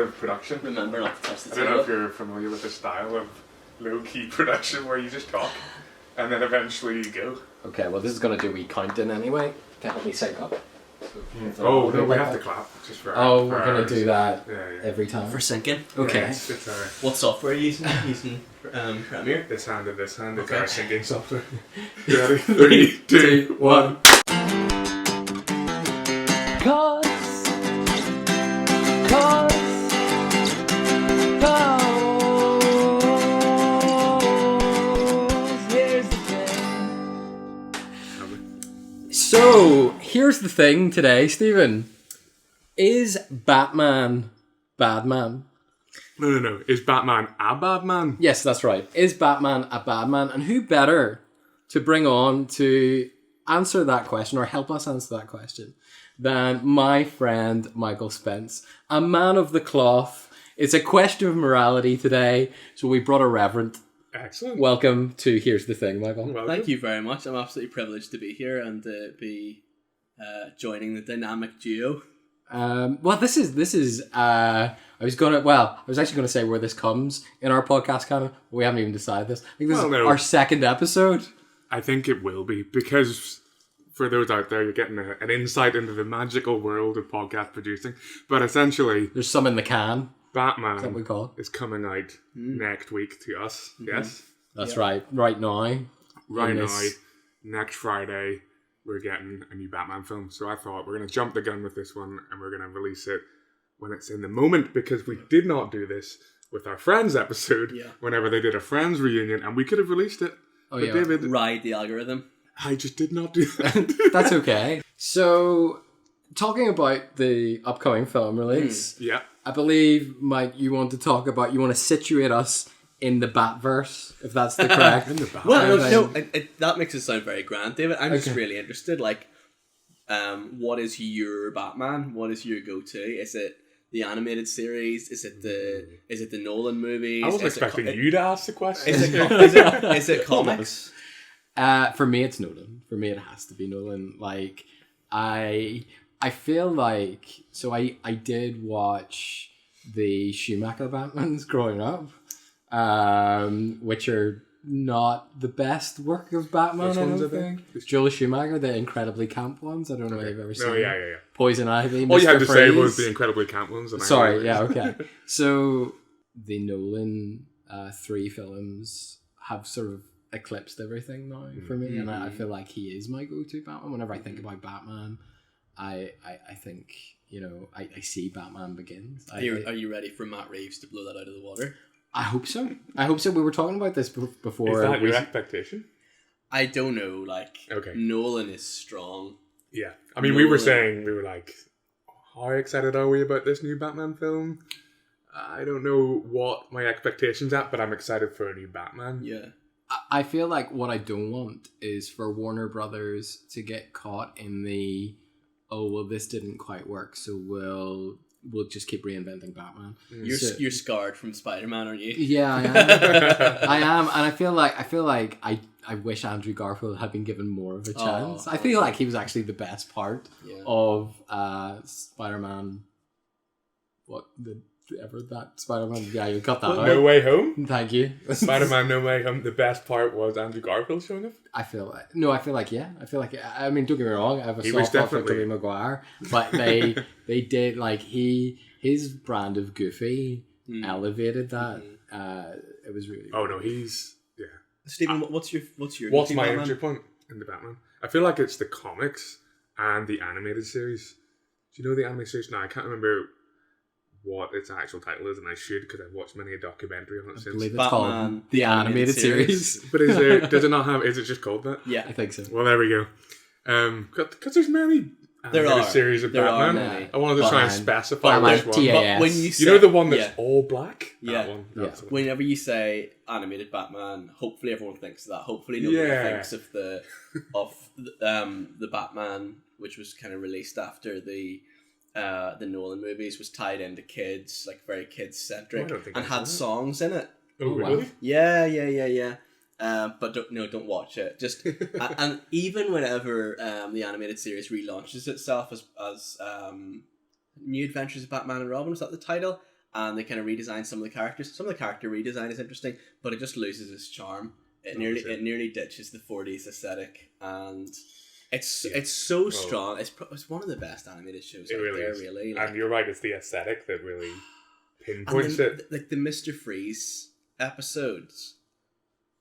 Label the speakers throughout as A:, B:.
A: of production.
B: Remember not to touch the
A: I don't know if
B: table.
A: you're familiar with the style of low-key production where you just talk and then eventually you go.
C: Okay, well, this is going to do a wee countdown anyway to help me sync up.
A: Oh, no, we have to clap. Just for
C: We're going to do that
A: Yeah.
C: every time.
B: For syncing.
C: Okay.
A: Yeah, it's our,
B: What software are you using? Using Premiere?
A: this hand and this hand. It's
B: Okay.
A: our singing software. You ready? 3, 2, 1.
C: So, here's the thing today, Stephen. Is Batman Badman?
A: No. Is Batman a bad man?
C: Yes, that's right. Is Batman a bad man? And who better to bring on to answer that question or help us answer that question than my friend Michael Spence, a man of the cloth. It's a question of morality today, so we brought a reverend.
A: Excellent.
C: Welcome to Here's the Thing, Michael.
A: Welcome.
B: Thank you very much. I'm absolutely privileged to be here and to be joining the dynamic duo.
C: Well, this is. I was actually gonna say where this comes in our podcast canon, but we haven't even decided this. I think this is our second episode.
A: I think it will be, because for those out there, you're getting an insight into the magical world of podcast producing. But essentially,
C: There's some in the can.
A: Batman
C: Is that what we call it?
A: is coming out next week to us. Yes?
C: That's right. Right now.
A: Right now,
C: Yes.
A: next Friday, we're getting a new Batman film. So I thought we're going to jump the gun with this one and we're going to release it when it's in the moment, because we did not do this with our Friends episode whenever they did a Friends reunion, and we could have released it.
C: Oh,
A: but
C: yeah.
A: David,
B: Ride the algorithm.
A: I just did not do that.
C: That's okay. So, talking about the upcoming film release,
A: Yeah.
C: I believe, Mike, you want to situate us in the Batverse, if that's the correct.
A: In the Batman.
B: Well,
C: thing.
B: no, that makes it sound very grand, David. I'm just
C: Okay.
B: really interested. Like, what is your Batman? What is your go-to? Is it the animated series? Is it the Nolan movies?
A: I wasn't
B: Is it
A: expecting
B: co-
A: you to ask the question.
B: Is it comics?
C: For me, it's Nolan. For me, it has to be Nolan. Like, I feel like, so I did watch the Schumacher Batmans growing up, which are not the best work of Batman.
A: Which
C: I
A: ones
C: don't
A: are they?
C: think. Joel Schumacher, the incredibly camp ones. I don't know if you've ever seen.
A: No, yeah.
C: Poison Ivy.
A: All you had
C: Mr.
A: to say was
C: Freeze.
A: the incredibly camp ones. And I
C: Sorry,
A: realized.
C: yeah, okay. So the Nolan 3 films have sort of eclipsed everything now for me, and I feel like he is my go-to Batman. Whenever I think about Batman, I think, I see Batman Begins.
B: Are you ready for Matt Reeves to blow that out of the water?
C: I hope so. We were talking about this before.
A: Is that your expectation?
B: I don't know. Like,
A: Okay.
B: Nolan is strong.
A: Yeah. I mean, we were like, how excited are we about this new Batman film? I don't know what my expectations are, but I'm excited for a new Batman.
B: Yeah.
C: I feel like what I don't want is for Warner Brothers to get caught in the, oh, well, this didn't quite work, so we'll just keep reinventing Batman.
B: You're scarred from SpiderMan, aren't you?
C: Yeah, I am. I am, and I feel like I wish Andrew Garfield had been given more of a chance. I feel like he was actually the best part of Spider-Man. That Spider-Man? Yeah, you got that out.
A: No Way Home?
C: Thank you.
A: Spider-Man No Way Home, the best part was Andrew Garfield showing up?
C: I feel like, I mean, don't get me wrong, I have a
A: He was
C: soft spot for
A: definitely-
C: Tobey Maguire, but they did, like, his brand of goofy elevated that. It was really,
A: Oh no, he's... Yeah.
B: Stephen, what's your
A: What's
B: go-to
A: my
B: Batman?
A: entry point in the Batman? I feel like it's the comics and the animated series. Do you know the animated series? No, I can't remember what its actual title is, and I should, because I've watched many a documentary on it
C: I
A: since.
C: believe it's
B: Batman,
C: called the animated series.
A: But does it not have, is it just called that?
B: Yeah.
C: I think so.
A: Well, there we go. Because there's many animated series of
B: There are
A: Batman.
B: many.
A: I wanted to try and
C: Batman.
A: specify
C: Batman
A: which one.
C: TAS.
B: But when
A: You know the one that's
B: yeah.
A: all black?
B: Yeah.
A: That one. That's the one.
B: Whenever you say animated Batman, hopefully everyone thinks of that. Hopefully nobody thinks of the Batman, which was kind of released after the Nolan movies, was tied into kids, like very kids centric,
A: Oh, I don't think
B: and
A: I
B: had
A: know that.
B: songs in it.
A: Oh,
C: Oh, wow.
A: really?
B: Yeah. But don't watch it. Just and even whenever the animated series relaunches itself as New Adventures of Batman and Robin, is that the title? and they kind of redesign some of the characters. Some of the character redesign is interesting, but it just loses its charm. It nearly ditches the 40s aesthetic, and it's so strong. It's one of the best animated shows out there, really.
A: And you're right, it's the aesthetic that really pinpoints it.
B: Like the Mr. Freeze episodes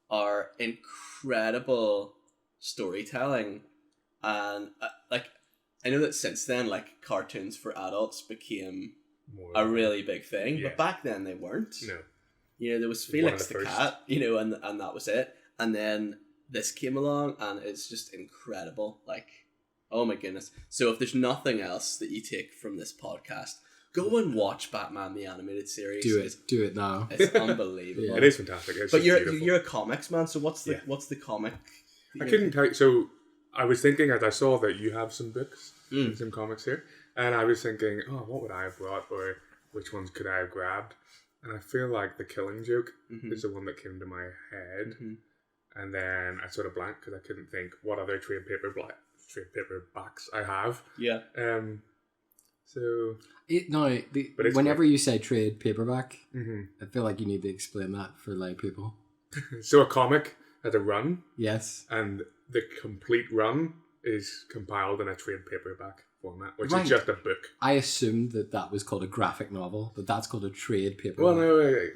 B: are incredible storytelling, and I know that since then, like, cartoons for adults became a really big thing, but back then they weren't.
A: No.
B: You know, there was Felix the Cat, you know, and that was it. And then this came along, and it's just incredible. Like, oh my goodness. So if there's nothing else that you take from this podcast, go and watch Batman the Animated Series.
C: Do it now.
B: It's unbelievable.
A: Yeah. It is fantastic.
B: But you're a comics man, so what's the comic?
A: I couldn't tell you. So I was thinking, as I saw that you have some books and some comics here, and I was thinking, oh, what would I have brought, or which ones could I have grabbed? And I feel like The Killing Joke is the one that came to my head. And then I sort of blanked because I couldn't think what other trade paperbacks I have.
B: Yeah.
A: So...
C: whenever you say trade paperback, I feel like you need to explain that for lay people.
A: So a comic has a run.
C: Yes.
A: And the complete run is compiled in a trade paperback format, which is just a book.
C: I assumed that was called a graphic novel, but that's called a trade paperback.
A: Well, no,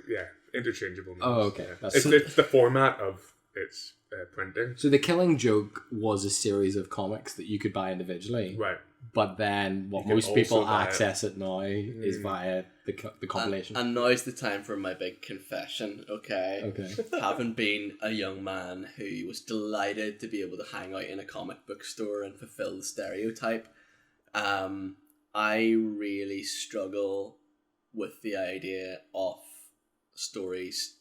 A: interchangeable names.
C: Oh, okay.
A: Yeah. It's the format of its printing.
C: So The Killing Joke was a series of comics that you could buy individually.
A: Right.
C: But then what most people access it now is via the compilation.
B: And now's the time for my big confession, okay?
C: Okay.
B: Having been a young man who was delighted to be able to hang out in a comic book store and fulfill the stereotype, I really struggle with the idea of stories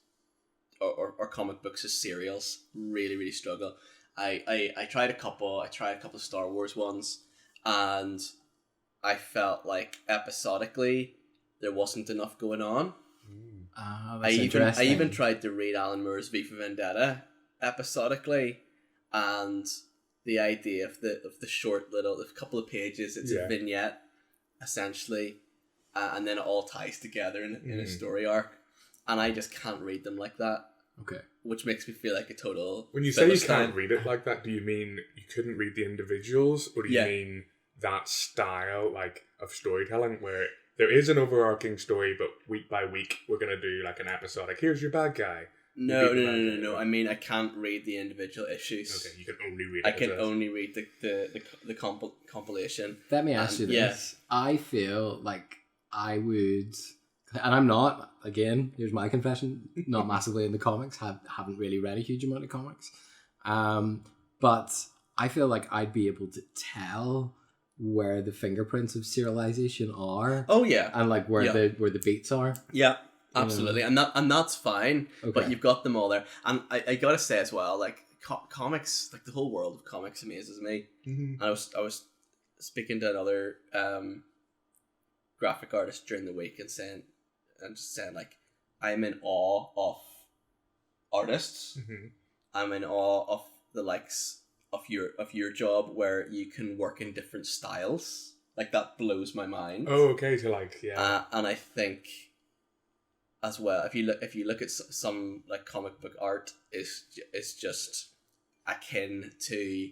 B: or comic books as serials. Really, really struggle. I tried a couple of Star Wars ones, and I felt like episodically there wasn't enough going on. I even tried to read Alan Moore's V for Vendetta episodically, and the idea of the short little couple of pages, it's a vignette essentially, and then it all ties together in a story arc, and I just can't read them like that.
C: Okay.
B: Which makes me feel like a total...
A: When you say you can't read it like that, do you mean you couldn't read the individuals, or do you mean that style, like, of storytelling where there is an overarching story, but week by week we're going to do like an episode, like, here's your bad guy. No.
B: I mean, I can't read the individual issues.
A: Okay, you can only read it.
B: I can only read the compilation.
C: Let me ask you this. I feel like I would... And I'm not, again, here's my confession, not massively into comics, haven't really read a huge amount of comics. But I feel like I'd be able to tell where the fingerprints of serialization are.
B: Oh yeah.
C: And like where the beats are.
B: Yeah, absolutely. And that's fine. Okay. But you've got them all there. And I gotta say as well, like comics, like the whole world of comics amazes me. And I was speaking to another graphic artist during the week and saying like, I'm in awe of artists. I'm in awe of the likes of your job where you can work in different styles. Like, that blows my mind.
A: Oh, okay. So like,
B: and I think as well, if you look at some like comic book art, is just akin to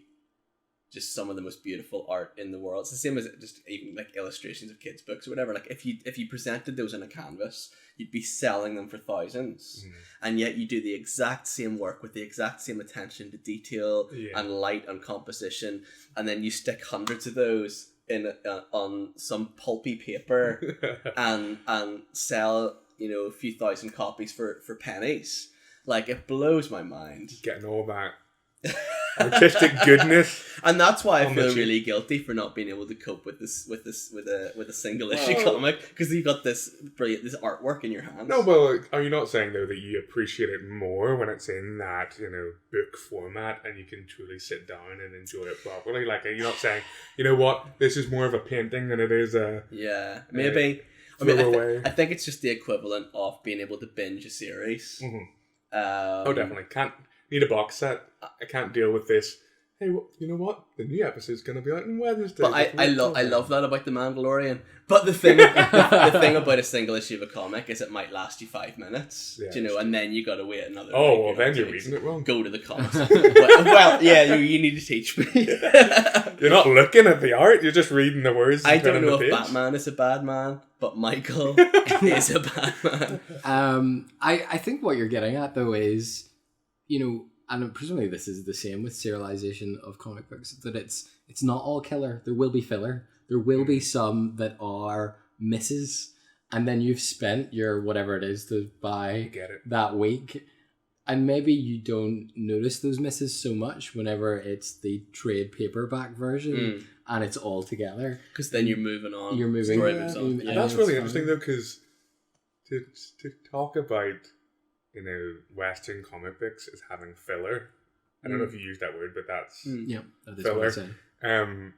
B: just some of the most beautiful art in the world. It's the same as just even like illustrations of kids' books or whatever. Like if you presented those on a canvas, you'd be selling them for thousands. And yet you do the exact same work with the exact same attention to detail and light and composition, and then you stick hundreds of those in on some pulpy paper and sell, you know, a few thousand copies for pennies. Like, it blows my mind.
A: Getting all that artistic goodness,
B: and that's why I feel really guilty for not being able to cope with a single issue comic, because you've got this artwork in your hands.
A: No, well, are you not saying though that you appreciate it more when it's in that, you know, book format and you can truly sit down and enjoy it properly? Like, are you not saying, you know what, this is more of a painting than it is a
B: maybe. I mean, I think it's just the equivalent of being able to binge a series.
A: Oh, definitely. Can't need a box set. I can't deal with this. hey, you know what? The new episode's going to be out on Wednesday.
B: But I love that about The Mandalorian. But the thing about a single issue of a comic is it might last you 5 minutes,
A: Yeah,
B: do you know, and then you got to wait another.
A: Oh,
B: week
A: well, then
B: or
A: you're
B: two
A: reading
B: to
A: it wrong.
B: Go to the comics. well, yeah, you need to teach me.
A: You're not looking at the art. You're just reading the words.
B: I don't
A: turning
B: know
A: the
B: if
A: page.
B: Batman is a bad man, but Michael is a bad man.
C: I think what you're getting at though is, you know, and presumably this is the same with serialization of comic books, that it's not all killer. There will be filler. There will be some that are misses, and then you've spent your whatever it is to buy that week, and maybe you don't notice those misses so much whenever it's the trade paperback version and it's all together.
B: Because then you're moving on.
C: You're moving.
B: Story moves on.
A: And that's really interesting though, because to talk about, you know, Western comic books as having filler. I don't know if you use that word, but that's
C: that is
A: filler.
C: what I'm saying.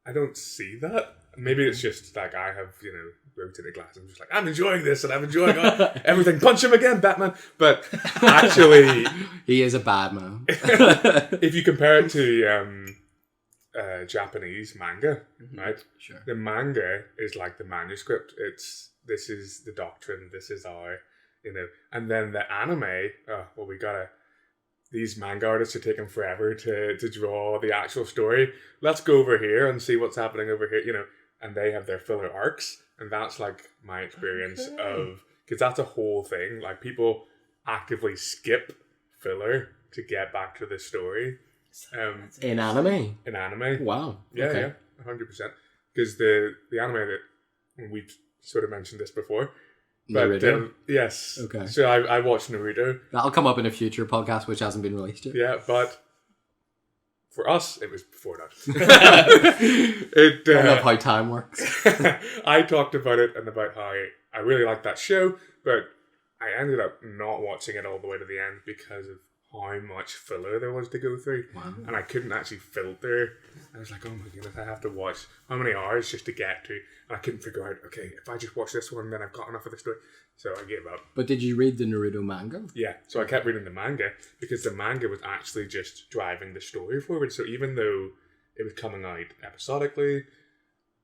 A: I don't see that. Maybe it's just like I have, you know, rose-tinted glasses. I'm just like, I'm enjoying this and I'm enjoying everything. Punch him again, Batman. But actually,
C: he is a bad man.
A: if you compare it to Japanese manga, right?
C: Sure.
A: The manga is like the manuscript. This is the doctrine. This is our, you know. And then the anime. These manga artists are taking forever to draw the actual story. Let's go over here and see what's happening over here, you know. And they have their filler arcs, and that's like my experience of, because that's a whole thing. Like people actively skip filler to get back to the story.
C: In anime.
A: Yeah,
C: Wow. Okay.
A: yeah, 100%. Because the anime that we've sort of mentioned this before. But yes.
C: Okay.
A: So I watched Naruto.
C: That'll come up in a future podcast which hasn't been released yet.
A: Yeah, but for us, it was before that.
C: I love how time works.
A: I talked about it and about how I really liked that show, but I ended up not watching it all the way to the end because of how much filler there was to go through.
C: Wow.
A: And I couldn't actually filter. I was like, oh my goodness, I have to watch how many hours just to get to. And I couldn't figure out, okay, if I just watch this one, then I've got enough of the story. So I gave up.
C: But did you read the Naruto manga?
A: Yeah, so I kept reading the manga because the manga was actually just driving the story forward. So even though it was coming out episodically,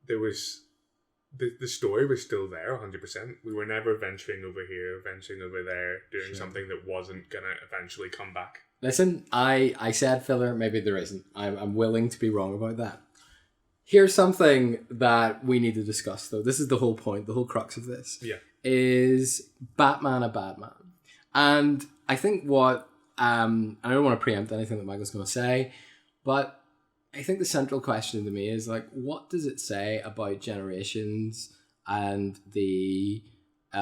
A: there was the story was still there 100%. We were never venturing over here, venturing over there, doing something that wasn't going to eventually come back.
C: Listen, I said filler, maybe there isn't. I'm willing to be wrong about that. Here's something that we need to discuss, though. This is the whole point, the whole crux of this.
A: Yeah.
C: Is Batman a bad man? And I think what, I don't want to preempt anything that Michael's going to say, but I think the central question to me is, like, what does it say about generations and the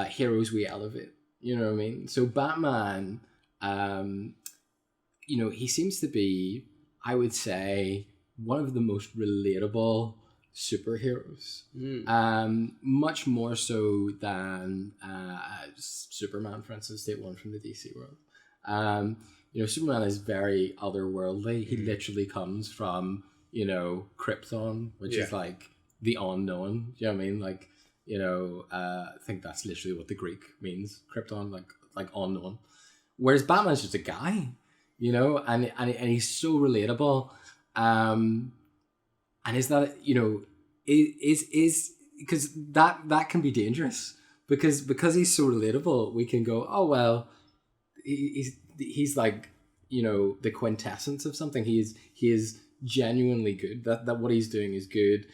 C: heroes we elevate? You know what I mean? So Batman, you know, he seems to be, I would say, one of the most relatable superheroes. Much more so than Superman, for instance, take one from the DC world. You know, Superman is very otherworldly. He literally comes from, you know, Krypton, which is like the unknown. Do you know what I mean? Like, you know, I think that's literally what the Greek means. Krypton, like unknown. Whereas Batman's just a guy, you know, and he's so relatable. And is that, you know, is because that can be dangerous because he's so relatable. We can go, oh well, he's like, you know, the quintessence of something. He is genuinely good. That what he's doing is good,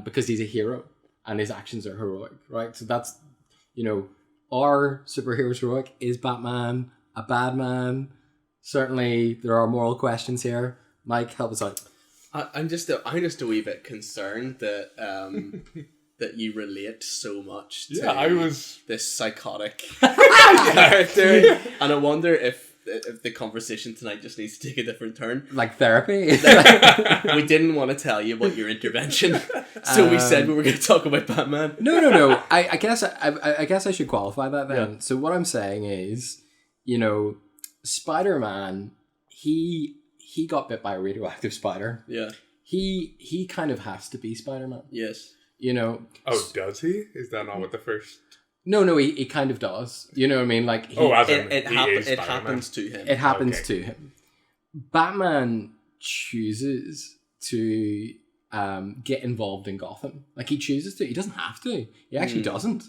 C: because he's a hero and his actions are heroic, right? So that's, you know, our superhero's heroic. Is Batman a bad man? Certainly, there are moral questions here. Mike, help us out.
B: I'm just a wee bit concerned that that you relate so much to this psychotic character, and I wonder if the conversation tonight just needs to take a different turn.
C: Like therapy?
B: We didn't want to tell you about your intervention, so we said we were going to talk about Batman.
C: No. I guess I should qualify that then. Yeah. So what I'm saying is, you know, Spider-Man, he got bit by a radioactive spider.
B: Yeah.
C: He kind of has to be Spider-Man.
B: Yes.
C: You know.
A: Oh, does he? Is that not what the first...
C: No, he kind of does. You know what I mean? Like
B: it happens to him.
C: It happens to him. Batman chooses to get involved in Gotham. Like, he chooses to. He doesn't have to. He actually doesn't.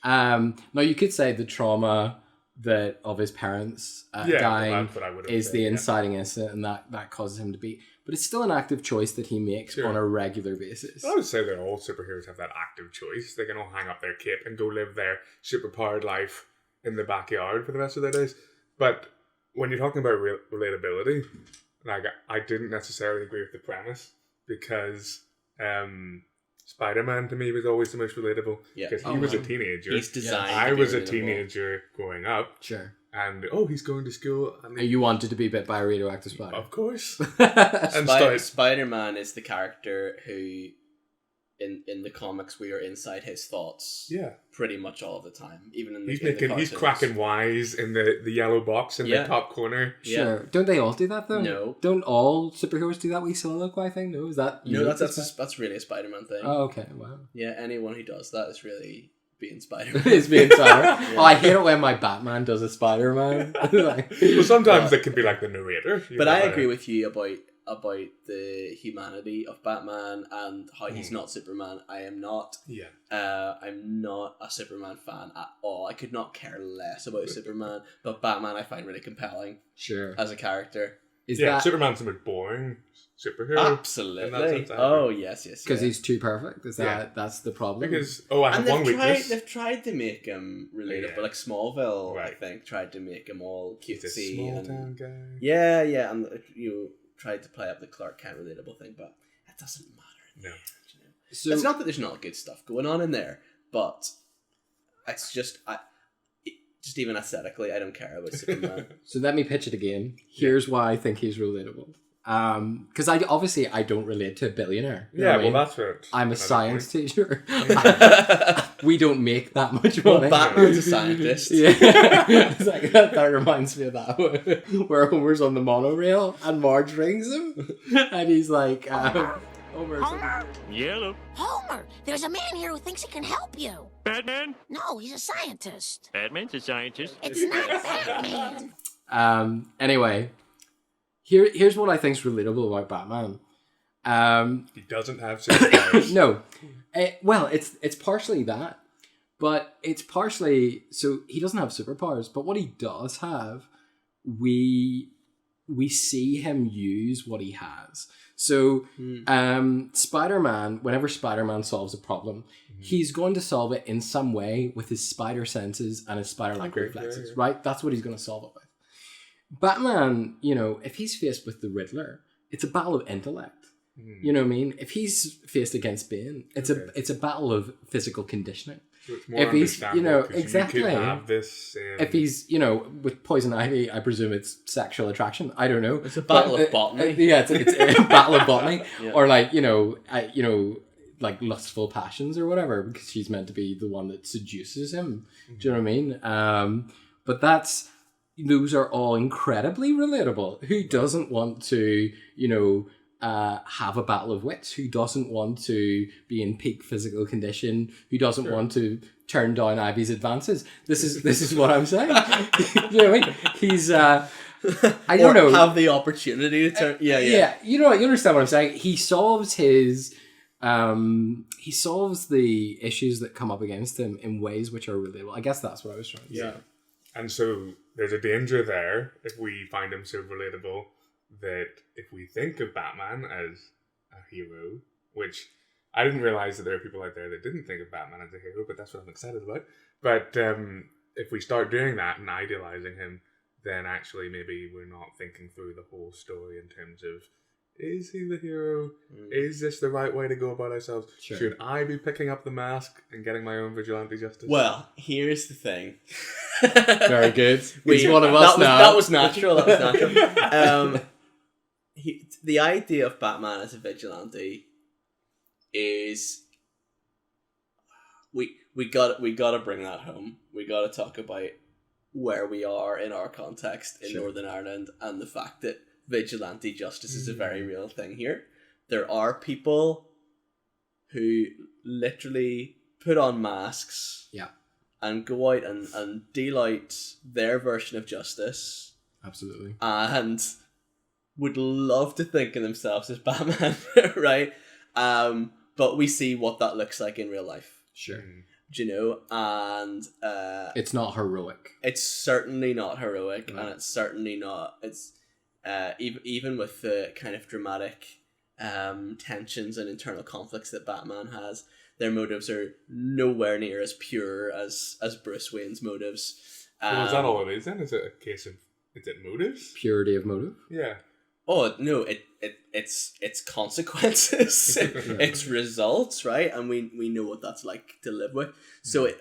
C: Now, you could say the trauma of his parents dying is the inciting incident, and that causes him to be. But it's still an active choice that he makes on a regular basis.
A: I would say that all superheroes have that active choice. They can all hang up their cape and go live their superpowered life in the backyard for the rest of their days. But when you're talking about relatability, like, I didn't necessarily agree with the premise, because Spider-Man to me was always the most relatable, because he was a teenager.
B: He's designed.
A: I was a teenager growing up.
C: Sure.
A: And he's going to school. And
C: you wanted to be bit by a radioactive spider.
A: Of course.
B: Spider-Man is the character who, in the comics, we are inside his thoughts.
A: Yeah. Pretty
B: much all the time. Even in the
A: he's cracking wise in the yellow box in the top corner.
C: Sure. Don't they all do that though?
B: No.
C: Don't all superheroes do that wee soliloquy thing? No, is that?
B: No, that's really a Spider-Man thing.
C: Oh, okay. Wow.
B: Yeah, anyone who does that is really being Spider-Man.
C: It's being Spider-Man. Oh, I hate it when my Batman does a Spider-Man.
A: Well, sometimes it can be like the narrator.
B: But I agree with you about the humanity of Batman and how he's not Superman. I am not. Yeah. I'm not a Superman fan at all. I could not care less about Superman, but Batman I find really compelling.
C: Sure.
B: As a character.
A: Superman's the most boring superhero.
B: Absolutely. Oh yes.
C: Because he's too perfect. That's the problem?
A: Because I have one weakness.
B: They've tried to make him relatable, like Smallville. Right. I think tried to make him all cutesy.
A: He's a small town guy.
B: Yeah, and tried to play up the Clark Kent relatable thing, but it doesn't matter. No. So, it's not that there's not good stuff going on in there, but it's just even aesthetically, I don't care about Superman.
C: So let me pitch it again. Here's why I think he's relatable. Because I don't relate to a billionaire.
A: That's what
C: I'm a science teacher. We don't make that much money.
B: Batman's a scientist.
C: Yeah, it's like, that reminds me of that where Homer's on the monorail and Marge rings him, and he's like,
D: Homer.
E: Yellow.
D: Homer, there's a man here who thinks he can help you.
E: Batman?
D: No, he's a scientist.
E: Batman's a scientist.
D: It's not Batman.
C: Anyway. Here's what I think's relatable about Batman.
A: He doesn't have superpowers.
C: No. Well, it's partially that, but it's partially so he doesn't have superpowers. But what he does have, we see him use what he has. So, Spider-Man, whenever Spider-Man solves a problem, he's going to solve it in some way with his spider senses and his spider-like reflexes. Right? That's what he's going to solve it with. Batman, if he's faced with the Riddler, it's a battle of intellect. You know what I mean? If he's faced against Bane, it's a battle of physical conditioning.
A: So it's more understandable,
C: exactly.
A: You could have this,
C: if he's, with Poison Ivy, I presume it's sexual attraction. I don't know.
B: It's a battle of botany.
C: It's a battle of botany, or like like lustful passions or whatever, because she's meant to be the one that seduces him. Do you know what I mean? But those are all incredibly relatable. Who doesn't want to, have a battle of wits? Who doesn't want to be in peak physical condition? Who doesn't want to turn down Ivy's advances? This is what I'm saying. You know what I mean? He's I don't know.
B: Have the opportunity to turn. Yeah.
C: You understand what I'm saying? He solves his. He solves the issues that come up against him in ways which are relatable. I guess that's what I was trying to say.
A: And so there's a danger there if we find him so relatable that if we think of Batman as a hero, which I didn't realize that there are people out there that didn't think of Batman as a hero, but that's what I'm excited about. But if we start doing that and idealizing him, then actually maybe we're not thinking through the whole story in terms of, is he the hero? Is this the right way to go about ourselves? Sure. Should I be picking up the mask and getting my own vigilante justice?
B: Well, here's the thing.
C: Very good. He's one of us now.
B: That was natural. The idea of Batman as a vigilante is we got to bring that home. We got to talk about where we are in our context in Northern Ireland and the fact that vigilante justice is a very real thing here. There are people who literally put on masks and go out and deal out their version of justice.
C: Absolutely.
B: And would love to think of themselves as Batman, right? But we see what that looks like in real life.
C: Sure.
B: Do you know? And
C: it's not heroic.
B: It's certainly not heroic,
C: No.
B: and it's certainly not. It's even with the kind of dramatic tensions and internal conflicts that Batman has, their motives are nowhere near as pure as Bruce Wayne's motives.
A: Well, is that all it is then? Is it a case of, is it motives?
C: Purity of motive?
A: Yeah.
B: Oh no! It's consequences. It's results, right? And we know what that's like to live with. So it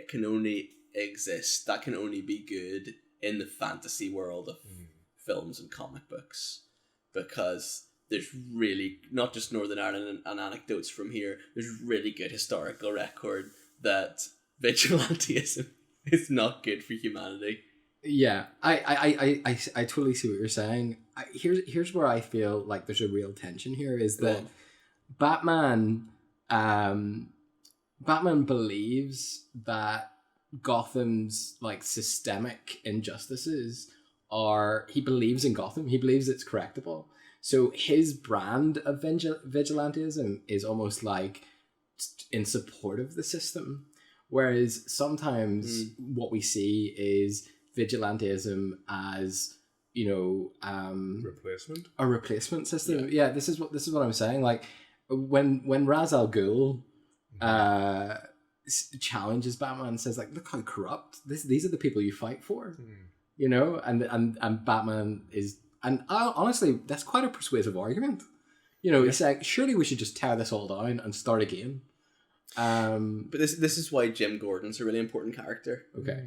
B: can only exist. That can only be good in the fantasy world of films and comic books, because there's really not just Northern Ireland and anecdotes from here. There's really good historical record that vigilantism is not good for humanity.
C: Yeah, I totally see what you're saying. Here's where I feel like there's a real tension here, is that Batman believes that Gotham's like systemic injustices he believes in Gotham. He believes it's correctable. So his brand of vigilantism is almost like in support of the system. Whereas sometimes what we see is vigilantism as, a replacement system. Yeah, this is what I'm saying. Like when Ra's al Ghul challenges Batman and says, like, look how corrupt these are the people you fight for. And Batman is, and honestly, that's quite a persuasive argument. He's like, surely we should just tear this all down and start again.
B: But this is why Jim Gordon's a really important character.
C: Okay.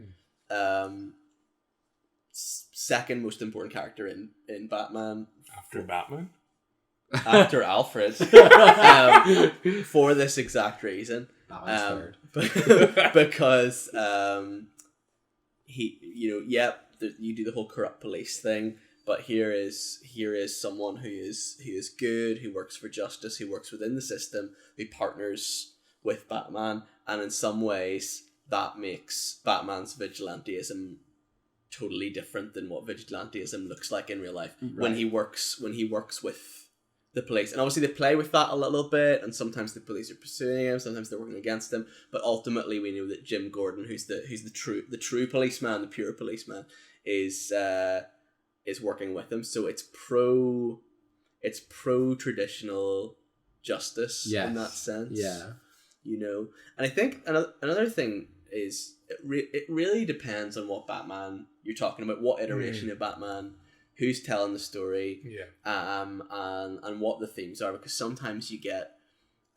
B: Second most important character in Batman.
A: After Batman?
B: After Alfred. For this exact reason.
C: Batman's
B: third. Because you do the whole corrupt police thing, but here is someone who is good, who works for justice, who works within the system, who partners with Batman, and in some ways that makes Batman's vigilantism totally different than what vigilantism looks like in real life. Right. When he works with the police, and obviously they play with that a little bit, and sometimes the police are pursuing him, sometimes they're working against him, but ultimately we know that Jim Gordon, who's the true policeman, the pure policeman, is working with him. So it's pro traditional justice in that sense.
C: Yeah.
B: And I think another thing is it really depends on what Batman you're talking about, what iteration of Batman, who's telling the story, and what the themes are, because sometimes you get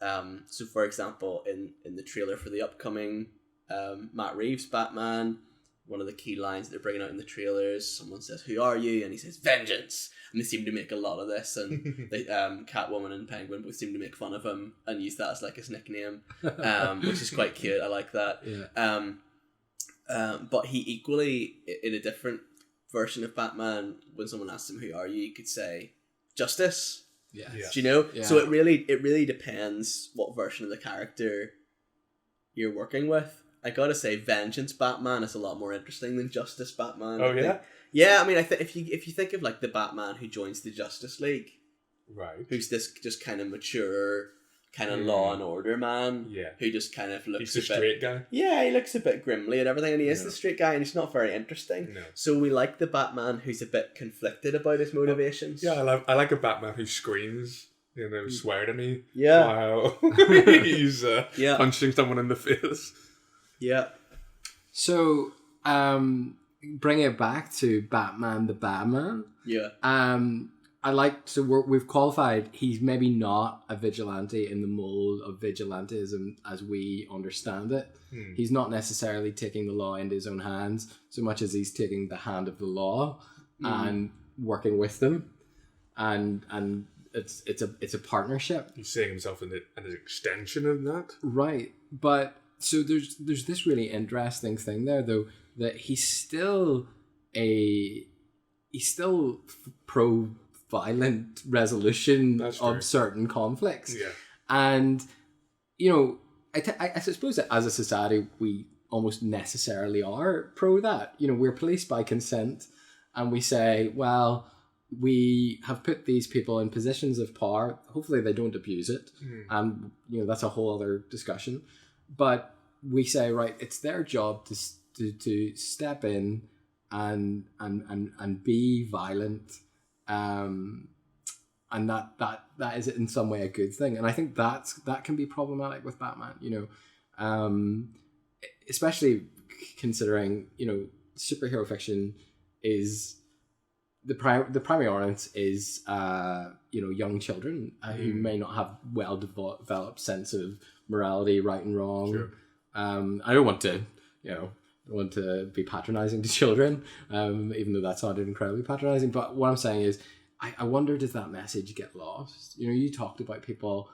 B: so for example in the trailer for the upcoming Matt Reeves Batman, one of the key lines that they're bringing out in the trailers, someone says, "Who are you?" and he says, "Vengeance." And they seem to make a lot of this, and they, Catwoman and Penguin both seem to make fun of him and use that as like his nickname, which is quite cute. I like that. Yeah. But he equally, in a different version of Batman, when someone asks him, "Who are you?" he could say, "Justice."
C: Yeah.
B: Do you know?
C: Yeah.
B: So it really depends what version of the character you're working with. I gotta say, Vengeance Batman is a lot more interesting than Justice Batman.
A: Oh yeah?
B: Yeah, I mean, I think if you think of like the Batman who joins the Justice League,
A: right,
B: who's this just kind of mature, kind of law and order man, who just kind of looks
A: he's a straight guy.
B: Yeah, he looks a bit grimly and everything, and he is the straight guy, and he's not very interesting. No. So we like the Batman who's a bit conflicted about his motivations.
A: Yeah, I like a Batman who screams, swear to me.
B: Yeah.
A: While he's punching someone in the face.
B: Yeah.
C: So, bring it back to Batman the Badman.
B: Yeah.
C: We've qualified he's maybe not a vigilante in the mold of vigilantism as we understand it. He's not necessarily taking the law into his own hands so much as he's taking the hand of the law and working with them, and it's a partnership.
A: He's seeing himself in an extension of that,
C: right? But so there's this really interesting thing there, though, that he's still pro violent resolution of certain conflicts.
A: Yeah.
C: And I suppose that as a society we almost necessarily are pro that. We're policed by consent, and we say, well, we have put these people in positions of power. Hopefully they don't abuse it. And, that's a whole other discussion. But we say, right, it's their job to step in and be violent. And that is in some way a good thing. And I think that can be problematic with Batman, especially considering, superhero fiction is the primary audience is young children who may not have well developed sense of morality, right and wrong.
A: Sure.
C: I don't want to be patronizing to children, even though that sounded incredibly patronizing. But what I'm saying is, I wonder, does that message get lost? You talked about people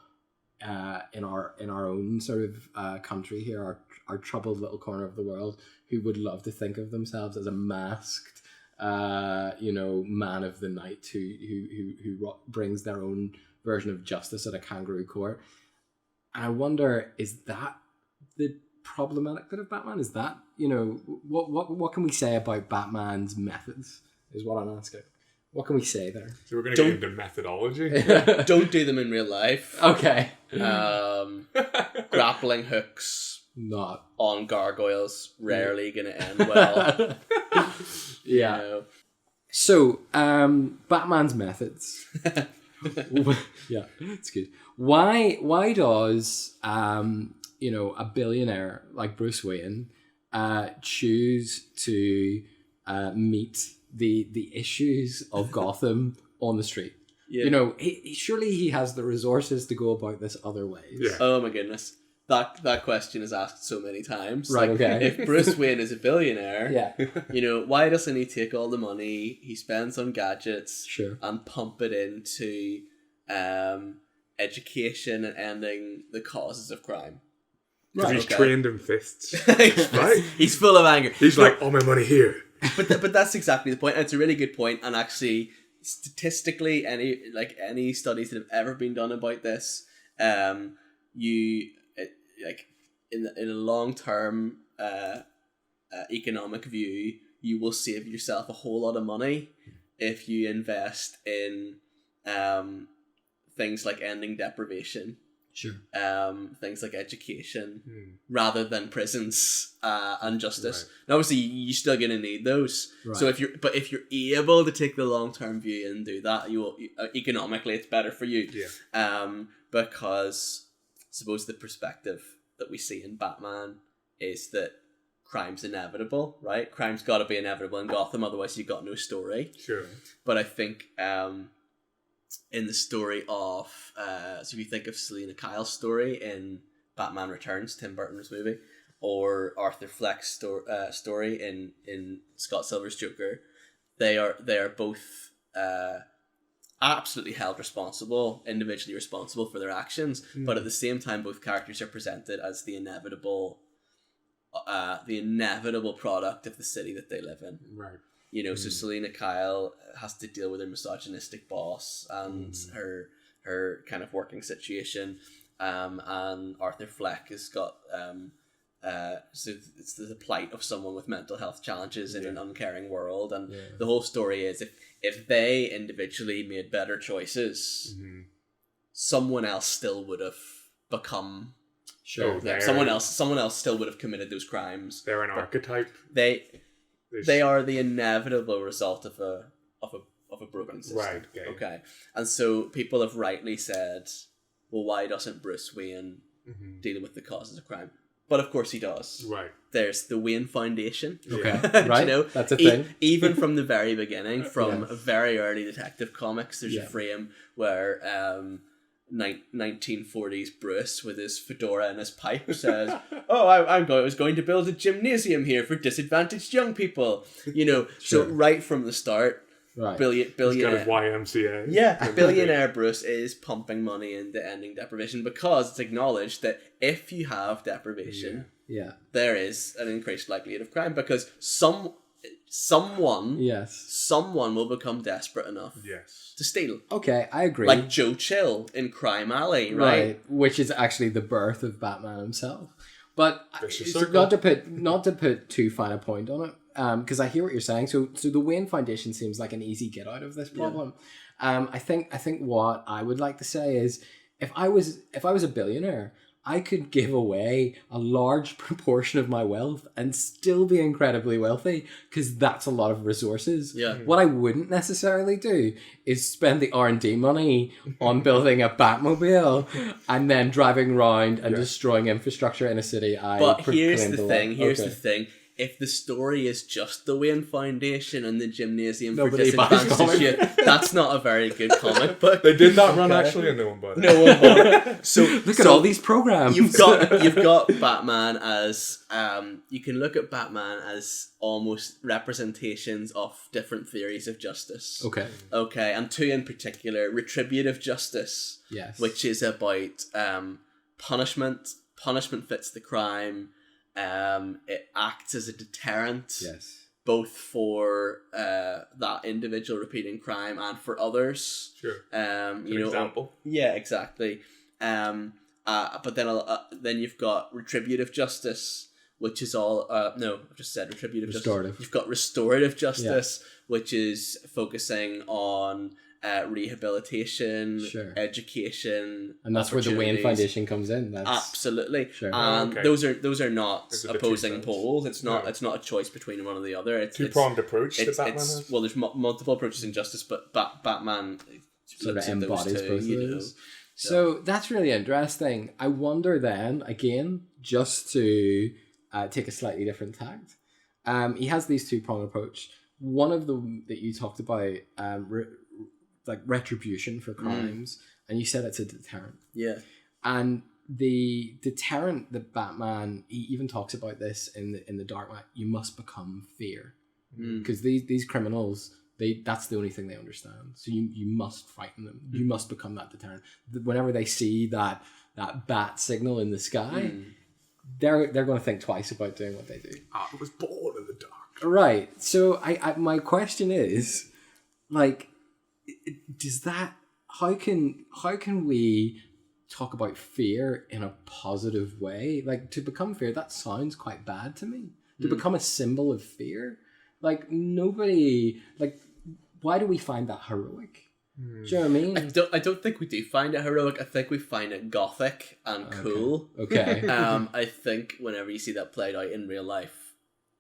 C: in our own sort of country here, our troubled little corner of the world, who would love to think of themselves as a masked, man of the night who brings their own version of justice at a kangaroo court. And I wonder, is that the problematic bit of Batman? Is that, what can we say about Batman's methods, is what I'm asking. What can we say there?
A: So we're going to get into methodology?
B: Don't do them in real life.
C: Okay.
B: Grappling hooks
C: Not
B: on gargoyles, rarely going to end well.
C: Yeah. So, Batman's methods. Yeah, it's good. Why does a billionaire like Bruce Wayne choose to meet the issues of Gotham on the street? Yeah. Surely he has the resources to go about this other ways.
A: Yeah.
B: Oh my goodness. That question is asked so many times.
C: Right, okay.
B: If Bruce Wayne is a billionaire,
C: Yeah.
B: Why doesn't he take all the money he spends on gadgets
C: Sure.
B: and pump it into education and ending the causes of crime?
A: Because he's
B: Okay.
A: trained in fists.
B: Right? He's full of anger.
A: He's like, all my money here.
B: But that's exactly the point. And it's a really good point. And actually, statistically, any studies that have ever been done about this, in a long term economic view, you will save yourself a whole lot of money if you invest in things like ending deprivation.
C: Sure.
B: Things like education, rather than prisons and justice.
A: Right.
B: And obviously, you're still going to need those.
C: Right.
B: So if you're able to take the long term view and do that, you will economically it's better for you.
A: Yeah.
B: Because I suppose the perspective that we see in Batman is that crime's inevitable, right? Crime's got to be inevitable in Gotham, otherwise you've got no story.
A: Sure.
B: But I think in the story of so if you think of Selina Kyle's story in Batman Returns, Tim Burton's movie, or Arthur Fleck's story in Scott Silver's Joker, they are both absolutely held responsible, individually responsible for their actions, but at the same time both characters are presented as the inevitable product of the city that they live in.
A: Right.
B: So Selina Kyle has to deal with her misogynistic boss and her kind of working situation, and Arthur Fleck has got so it's the plight of someone with mental health challenges in an uncaring world, and the whole story is if they individually made better choices, someone else still would have become someone else still would have committed those crimes.
A: They're an archetype.
B: They are the inevitable result of a broken system.
A: Right.
B: Okay. And so people have rightly said, well, why doesn't Bruce Wayne deal with the causes of crime? But of course he does.
A: Right.
B: There's the Wayne Foundation.
C: Okay. Right. That's a thing.
B: Even from the very beginning, from very early detective comics, there's a frame where 1940s Bruce with his fedora and his pipe says, I was going to build a gymnasium here for disadvantaged young people. So right from the start, billionaire.
A: He's got his YMCA.
B: Yeah, billionaire Bruce is pumping money into ending deprivation because it's acknowledged that if you have deprivation, there is an increased likelihood of crime because someone will become desperate enough to steal.
C: Okay, I agree.
B: Like Joe Chill in Crime Alley, right?
C: Which is actually the birth of Batman himself. But
A: Vicious
C: so
A: circle.
C: not to put too fine a point on it, because I hear what you're saying. So the Wayne Foundation seems like an easy get out of this problem. I think what I would like to say is, if I was a billionaire, I could give away a large proportion of my wealth and still be incredibly wealthy, because that's a lot of resources.
B: Yeah.
C: What I wouldn't necessarily do is spend the R&D money on building a Batmobile and then driving around and destroying infrastructure in a city.
B: But here's the thing. If the story is just the Wayne Foundation and the gymnasium for disadvantaged youth, that's not a very good comic book.
A: They did not run actually, and no one bought it.
B: No one bought it. So
C: look at all these programs.
B: You've got Batman as you can look at Batman as almost representations of different theories of justice. Okay, and two in particular: retributive justice, which is about punishment. Punishment fits the crime. It acts as a deterrent, both for that individual repeating crime and for others.
A: Sure.
B: Example. Yeah, exactly. But then you've got retributive justice, which is all no, I've just said retributive justice. You've got restorative justice, which is focusing on rehabilitation, education,
C: and that's where the Wayne Foundation comes in. That's
B: absolutely and those are not opposing poles. It's not a choice between one or the other. It's
A: two-pronged approach that Batman has.
B: Well, there's multiple approaches in justice, but Batman
C: sort of embodies both of those. So that's really interesting. I wonder then, again, just to take a slightly different tact, he has these two-pronged approach. One of them that you talked about, like retribution for crimes, and you said it's a deterrent. Yeah. And the deterrent that Batman, he even talks about this in the Dark Knight, you must become fear. Because these criminals, that's the only thing they understand. So you must frighten them. You must become that deterrent. Whenever they see that bat signal in the sky, they're going to think twice about doing what they do.
A: I was born in the dark.
C: Right. So I my question is, like, does that, how can we talk about fear in a positive way? Like, to become fear, that sounds quite bad to me. To become a symbol of fear, like, nobody, like, why do we find that heroic? Do you know what I mean?
B: I don't think we do find it heroic. I think we find it gothic and cool.
C: Okay.
B: I think whenever you see that played out in real life,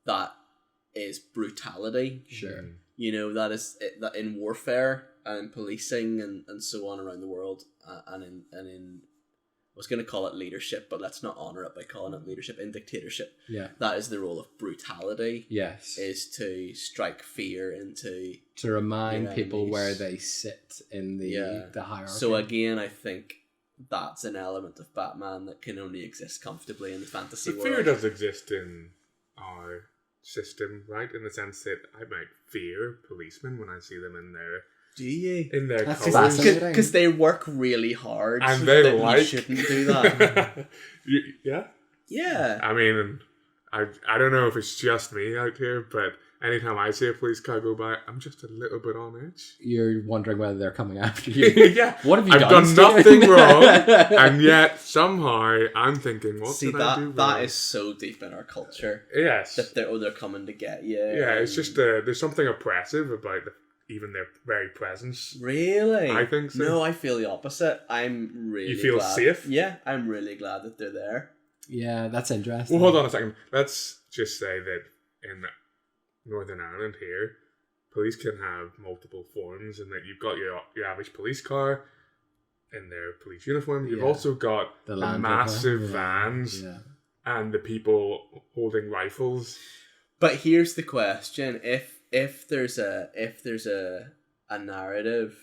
B: that is brutality.
C: Sure.
B: You know, that is that in warfare and policing and so on around the world, and in I was going to call it leadership, but let's not honour it by calling it leadership. In dictatorship, that is the role of brutality.
C: Yes,
B: is to strike fear into,
C: to remind people where they sit in the hierarchy.
B: So again, I think that's an element of Batman that can only exist comfortably in the fantasy world.
A: Fear does exist in our system, right? In the sense that I might fear policemen when I see them in their colours,
B: because they work really hard,
A: and they
B: you shouldn't do that. Yeah.
A: I mean, I don't know if it's just me out here, but anytime I see a police car go by, I'm just a little bit on edge.
C: You're wondering whether they're coming after you. What have you done?
A: I've done nothing wrong, and yet somehow I'm thinking, what did I do wrong?
B: That is so deep in our culture.
A: Yes.
B: That they're coming to get you.
A: Yeah, it's just there's something oppressive about even their very presence.
B: Really?
A: I think so.
B: No, I feel the opposite. I'm really
A: You feel
B: glad.
A: safe?
B: Yeah, I'm really glad that they're there.
C: Yeah, that's interesting.
A: Well, hold on a second. Let's just say that in Northern Ireland here, police can have multiple forms, and that you've got your average police car in their police uniform. You've also got the massive vans and the people holding rifles.
B: But here's the question: if there's a narrative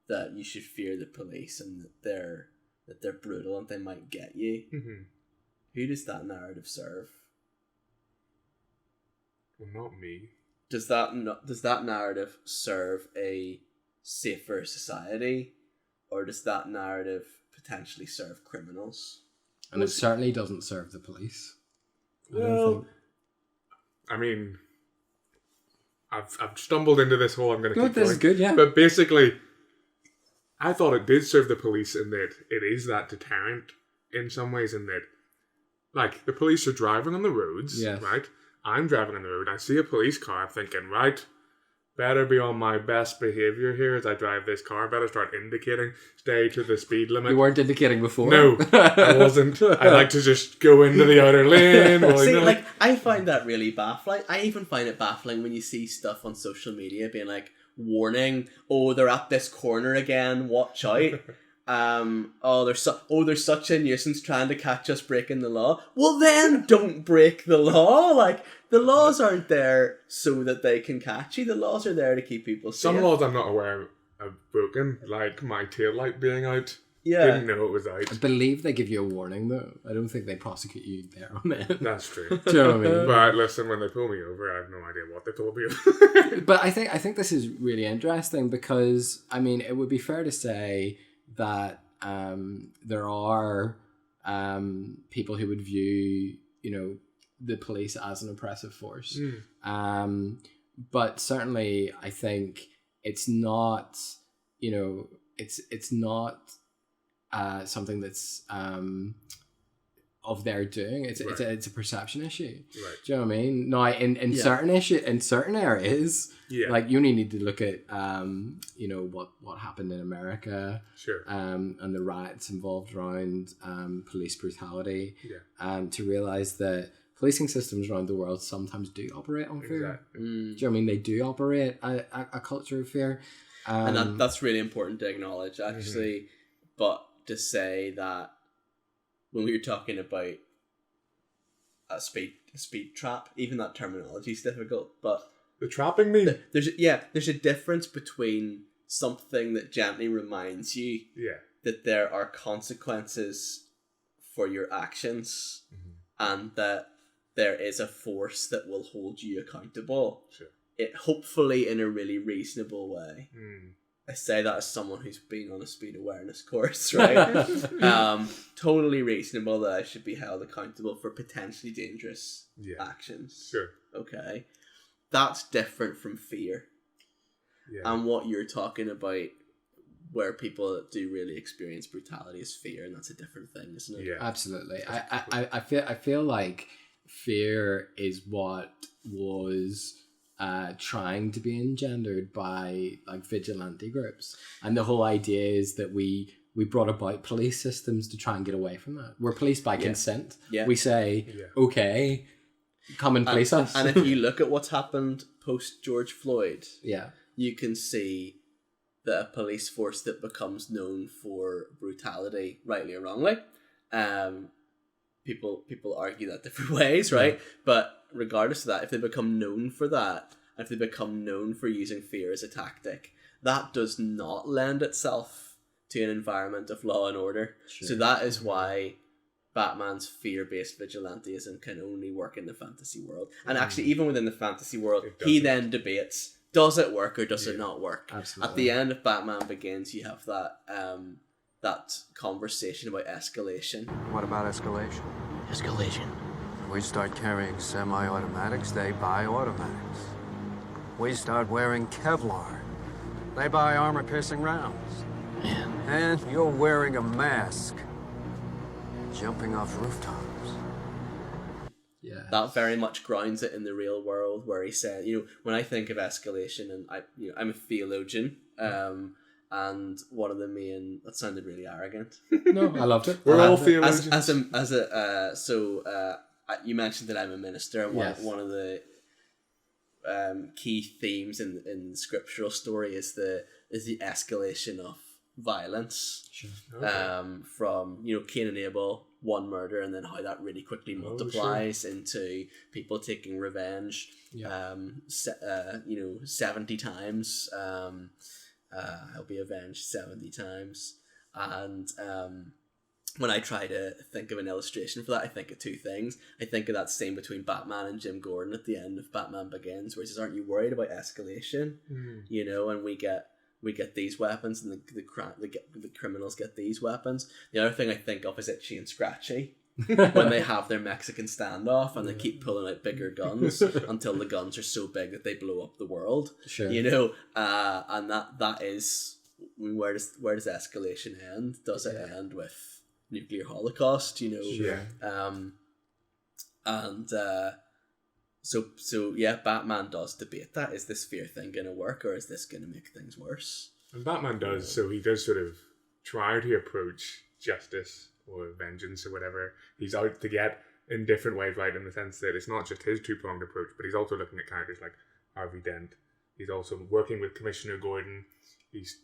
B: that you should fear the police and that they're brutal and they might get you, who does that narrative serve?
A: Well, not me.
B: Does that narrative serve a safer society, or does that narrative potentially serve criminals?
C: And it certainly doesn't serve the police.
A: I mean, I've stumbled into this hole. I'm going to keep going.
C: This is good, yeah.
A: But basically, I thought it did serve the police in that it is that deterrent in some ways, in that, like, the police are driving on the roads, right? I'm driving on the road, I see a police car, I'm thinking, right, better be on my best behaviour here as I drive this car, better start indicating, stay to the speed limit.
C: You weren't indicating before?
A: No, I wasn't. I like to just go into the outer lane.
B: See, like, I find that really baffling. I even find it baffling when you see stuff on social media being like, warning, oh, they're at this corner again, watch out. There's such a nuisance trying to catch us breaking the law. Well, then don't break the law. Like, the laws aren't there so that they can catch you. The laws are there to keep people safe.
A: Some laws I'm not aware of broken, like my taillight being out.
B: Yeah.
A: Didn't know it was out.
C: I believe they give you a warning, though. I don't think they prosecute you there on it.
A: That's true.
C: Do you know what I mean?
A: But listen, when they pull me over, I have no idea what they told me.
C: But I think this is really interesting because, I mean, it would be fair to say that there are people who would view, the police as an oppressive force. But certainly, I think it's not, it's not something that's of their doing. It's a perception issue.
A: Right.
C: Do you know what I mean? Now, in certain areas, like you only need to look at what happened in America,
A: sure,
C: and the riots involved around police brutality, to realize that policing systems around the world sometimes do operate on fear.
A: Exactly.
C: Do you know what I mean? They do operate a culture of fear,
B: and that's really important to acknowledge, actually. But to say that when we were talking about a speed trap, even that terminology is difficult. But
A: the trapping me.
B: There's a difference between something that gently reminds you that there are consequences for your actions, and that there is a force that will hold you accountable.
A: Sure.
B: It hopefully in a really reasonable way. I say that as someone who's been on a speed awareness course, right? Totally reasonable that I should be held accountable for potentially dangerous actions.
A: Sure.
B: Okay. That's different from fear. Yeah. And what you're talking about, where people do really experience brutality, is fear, and that's a different thing, isn't it?
C: Yeah, absolutely. I feel like fear is what was trying to be engendered by like vigilante groups, and the whole idea is that we brought about police systems to try and get away from that. We're policed by consent. Yeah. We say, okay, come and police us.
B: And if you look at what's happened post George Floyd, you can see that a police force that becomes known for brutality, rightly or wrongly, people argue that different ways, right? But regardless of that, if they become known for that, if they become known for using fear as a tactic, that does not lend itself to an environment of law and order. Sure. So that is why Batman's fear-based vigilantism can only work in the fantasy world. And actually, even within the fantasy world, he then debates, does it work or does it not work? Absolutely. At the end of Batman Begins, you have that that conversation about escalation.
E: What about escalation?
D: Escalation.
E: We start carrying semi-automatics, they buy automatics. We start wearing Kevlar, they buy armor-piercing rounds.
D: Man.
E: And you're wearing a mask, jumping off rooftops.
C: Yeah.
B: That very much grounds it in the real world, where he said, when I think of escalation, and I'm a theologian, and one of the main, that sounded really arrogant.
C: No, I loved it.
A: We're all theologians.
B: You mentioned that I'm a minister, and one of the key themes in the scriptural story is the escalation of violence.
C: Sure.
B: Okay. From Cain and Abel, one murder, and then how that really quickly multiplies into people taking revenge. 70 times. I'll be avenged 70 times. And when I try to think of an illustration for that, I think of two things. I think of that scene between Batman and Jim Gordon at the end of Batman Begins, where he says, "Aren't you worried about escalation?" And we get these weapons, and the criminals get these weapons. The other thing I think of is Itchy and Scratchy. When they have their Mexican standoff and they keep pulling out bigger guns until the guns are so big that they blow up the world. Sure. And that is, where does escalation end? Does it end with nuclear holocaust?
C: Sure.
B: So yeah, Batman does debate that. Is this fear thing going to work, or is this going to make things worse?
A: And Batman does, so he does sort of try to approach justice or vengeance or whatever he's out to get in different ways, right? In the sense that it's not just his two-pronged approach, but he's also looking at characters like Harvey Dent. He's also working with Commissioner Gordon. He's,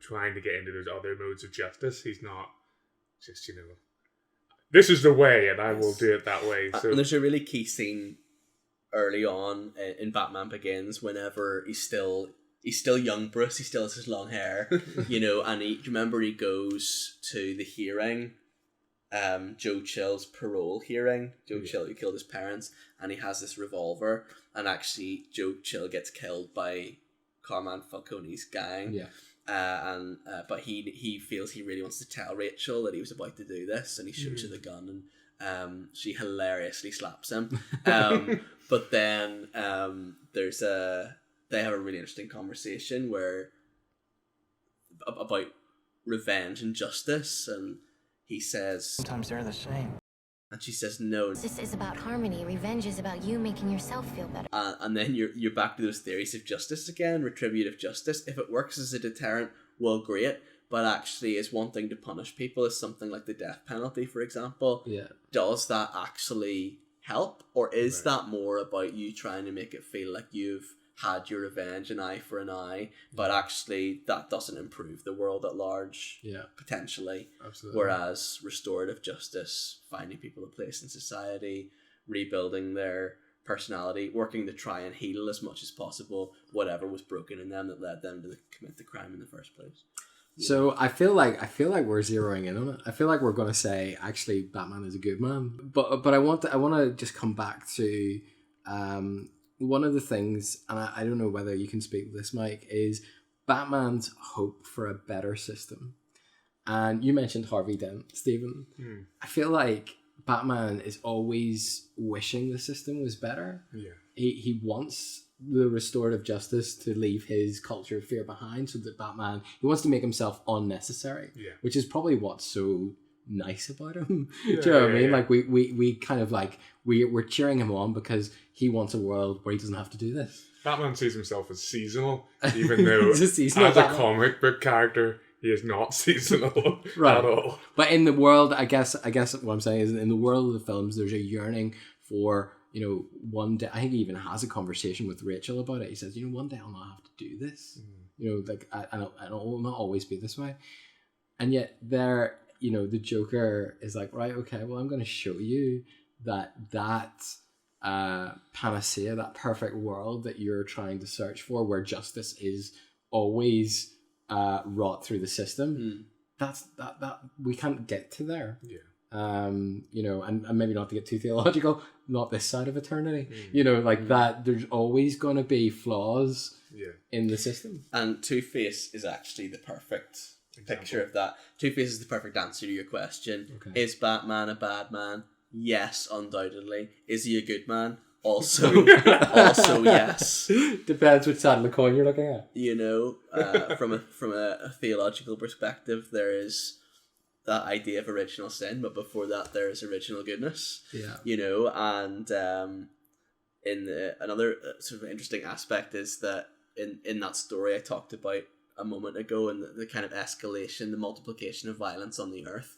A: trying to get into those other modes of justice. He's not just, this is the way and I will do it that way. So
B: and there's a really key scene early on in Batman Begins whenever he's still young Bruce, he still has his long hair, and he goes to the hearing, Joe Chill's parole hearing, Chill who killed his parents, and he has this revolver, and actually Joe Chill gets killed by Carmine Falcone's gang. But he feels he really wants to tell Rachel that he was about to do this, and he shows her the gun, and she hilariously slaps him. But then they have a really interesting conversation about revenge and justice, and he says,
F: sometimes they're the same.
B: And she says, no.
G: This is about harmony. Revenge is about you making yourself feel better.
B: And then you're back to those theories of justice again, retributive justice. If it works as a deterrent, well, great. But actually, is wanting to punish people is something like the death penalty, for example.
C: Yeah.
B: Does that actually help? Or is that more about you trying to make it feel like you've had your revenge, an eye for an eye, but actually that doesn't improve the world at large, potentially.
C: Absolutely.
B: Whereas restorative justice, finding people a place in society, rebuilding their personality, working to try and heal as much as possible whatever was broken in them that led them to commit the crime in the first place.
C: So I feel like we're zeroing in on it. I feel like we're going to say actually Batman is a good man, but I want to just come back to one of the things, and I don't know whether you can speak to this, Mike, is Batman's hope for a better system. And you mentioned Harvey Dent, Stephen. I feel like Batman is always wishing the system was better. Yeah. He wants the restorative justice to leave his culture of fear behind, so that he wants to make himself unnecessary, which is probably what's so nice about him. Do you know what I mean? Like we kind of like we're cheering him on because he wants a world where he doesn't have to do this.
A: Batman sees himself as seasonal, even though as a comic book character he is not seasonal at all.
C: But in the world, I guess what I'm saying is, in the world of the films, there's a yearning for, one day. I think he even has a conversation with Rachel about it. He says, one day I'll not have to do this. Like and it will not always be this way. And yet there, the Joker is like, right, okay, well, I'm going to show you that panacea, that perfect world that you're trying to search for, where justice is always wrought through the system. That we can't get to there. And maybe not to get too theological, not this side of eternity. That there's always going to be flaws in the system.
B: And Two-Face is actually the perfect picture of that. Two-Face is the perfect answer to your question. Okay. Is Batman a bad man? Yes, undoubtedly. Is he a good man? Also yes.
C: Depends which side of the coin you're looking at.
B: From a theological perspective, there is that idea of original sin, but before that, there is original goodness. And another sort of interesting aspect is that in that story I talked about a moment ago, and the kind of escalation, the multiplication of violence on the earth,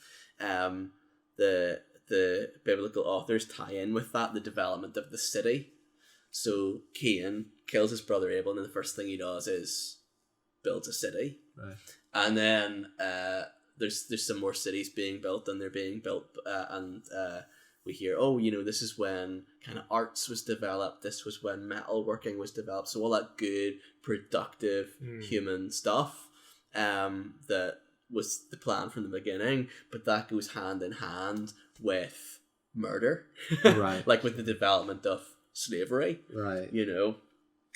B: the biblical authors tie in with that the development of the city. So Cain kills his brother Abel, and then the first thing he does is builds a city. Right. And then there's some more cities being built, and they're being built, and we hear, this is when kind of arts was developed, this was when metalworking was developed, so all that good, productive human stuff that was the plan from the beginning, but that goes hand in hand with murder, right? Like with the development of slavery, right? And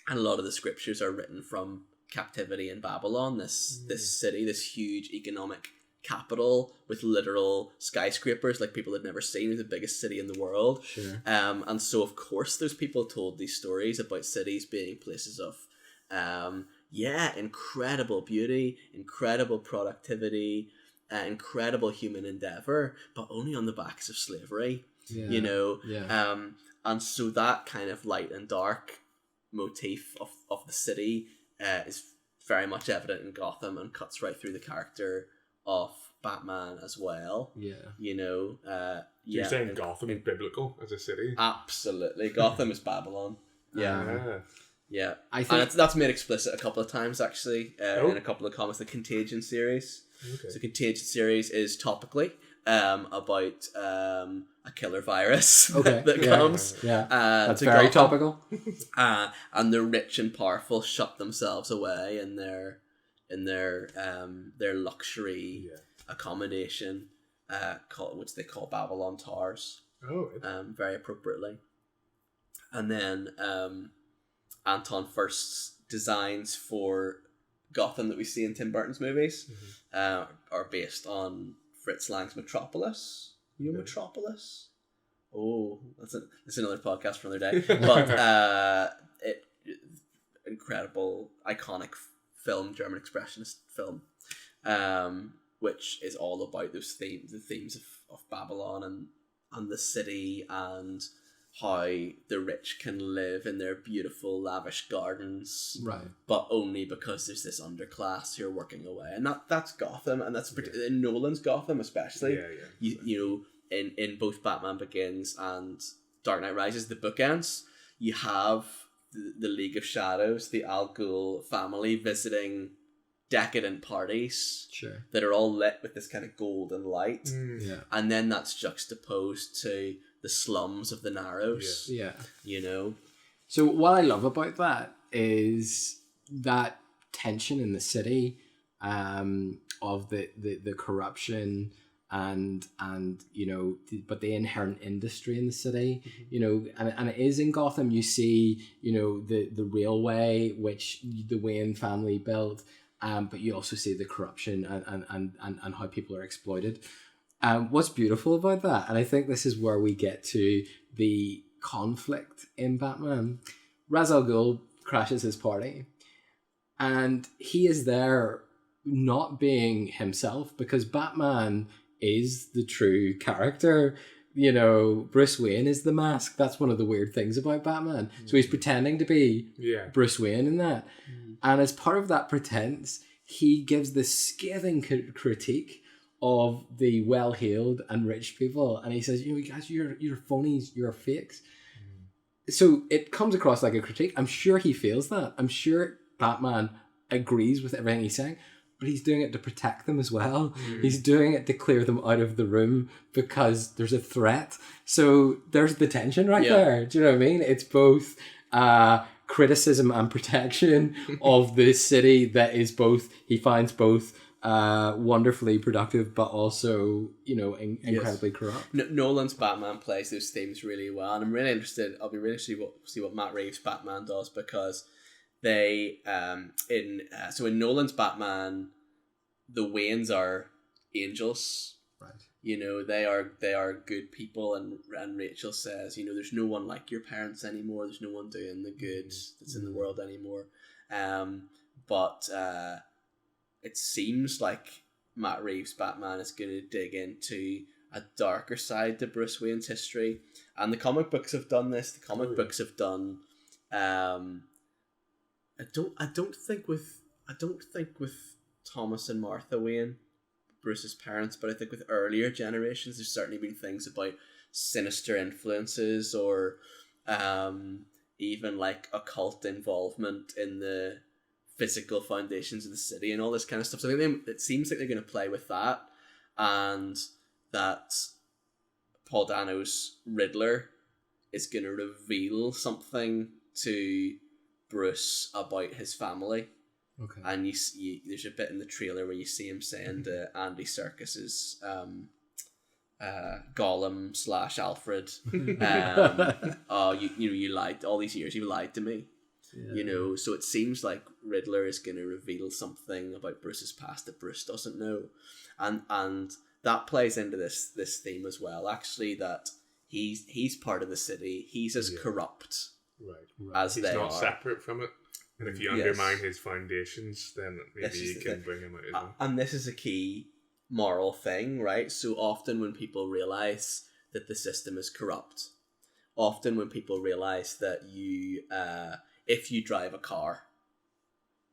B: a lot of the scriptures are written from captivity in Babylon, this city, this huge economic capital with literal skyscrapers like people had never seen, the biggest city in the world. Sure. And so of course there's people told these stories about cities being places of incredible beauty, incredible productivity, incredible human endeavor, but only on the backs of slavery.
C: Yeah.
B: You know,
C: Yeah.
B: and so that kind of light and dark motif of the city is very much evident in Gotham and cuts right through the character of Batman as well.
C: Yeah.
B: You know,
A: You're saying Gotham is biblical as a city?
B: Absolutely. Gotham is Babylon. Yeah. Yeah.
C: I think
B: And that's made explicit a couple of times, actually, in a couple of comics. The Contagion series.
A: Okay.
B: So Contagion series is topically about a killer virus that comes.
C: Yeah. That's
B: to
C: very
B: Gotham.
C: topical.
B: And the rich and powerful shut themselves away in their luxury accommodation, which they call Babylon Towers.
A: Oh.
B: Very appropriately. And then Anton Furst's designs for Gotham that we see in Tim Burton's movies are based on Fritz Lang's Metropolis. You know Metropolis? Oh, that's another podcast for another day. But incredible, iconic film, German expressionist film, which is all about those themes, the themes of Babylon and the city, and how the rich can live in their beautiful, lavish gardens,
C: Right.
B: but only because there's this underclass who are working away, and that's Gotham, and that's in Nolan's Gotham especially.
A: Yeah.
B: You know, in both Batman Begins and Dark Knight Rises, the bookends, you have the League of Shadows, the Al Ghul family visiting decadent parties that are all lit with this kind of golden light, and then that's juxtaposed to the slums of the Narrows.
C: Yeah.
B: You know?
C: So what I love about that is that tension in the city, of the corruption and you know, but the inherent industry in the city, you know, and it is in Gotham. You see, you know, the railway which the Wayne family built, but you also see the corruption and how people are exploited. What's beautiful about that, and I think this is where we get to the conflict in Batman. Ra's al Ghul crashes his party, and he is there not being himself, because Batman is the true character. You know, Bruce Wayne is the mask. That's one of the weird things about Batman. So he's pretending to be Bruce Wayne in that. And as part of that pretense, he gives this scathing critique of the well-heeled and rich people, and he says, you know, guys, you're phonies, you're fakes. So it comes across like a critique. I'm sure he feels that. I'm sure Batman agrees with everything he's saying, but he's doing it to protect them as well. He's doing it to clear them out of the room because there's a threat. So there's the tension right there. Do you know what I mean? It's both criticism and protection of the city that is both, he finds both wonderfully productive, but also, you know, incredibly corrupt.
B: Nolan's Batman plays those themes really well, and I'm really interested. I'll be really interested to see what Matt Reeves' Batman does, because they in Nolan's Batman, the Waynes are angels. Right. You know, they are good people, and Rachel says, you know, there's no one like your parents anymore. There's no one doing the good that's in the world anymore. But it seems like Matt Reeves' Batman is going to dig into a darker side to Bruce Wayne's history, and the comic books have done this. The comic books have done. I don't think with Thomas and Martha Wayne, Bruce's parents, but I think with earlier generations, there's certainly been things about sinister influences, or even like occult involvement in the physical foundations of the city and all this kind of stuff. So I think it seems like they're going to play with that, and that Paul Dano's Riddler is going to reveal something to Bruce about his family.
C: Okay.
B: And you there's a bit in the trailer where you see him saying to Andy Serkis's Gollum / Alfred, oh, you lied all these years. You lied to me. Yeah. You know, so it seems like Riddler is going to reveal something about Bruce's past that Bruce doesn't know, and that plays into this theme as well. Actually, that he's part of the city. He's as corrupt, as
A: he's
B: they
A: not
B: are.
A: Separate from it. And if you undermine his foundations, then maybe you can bring him out as well.
B: And this is a key moral thing, right? So often when people realize that the system is corrupt, often when people realize that you, if you drive a car,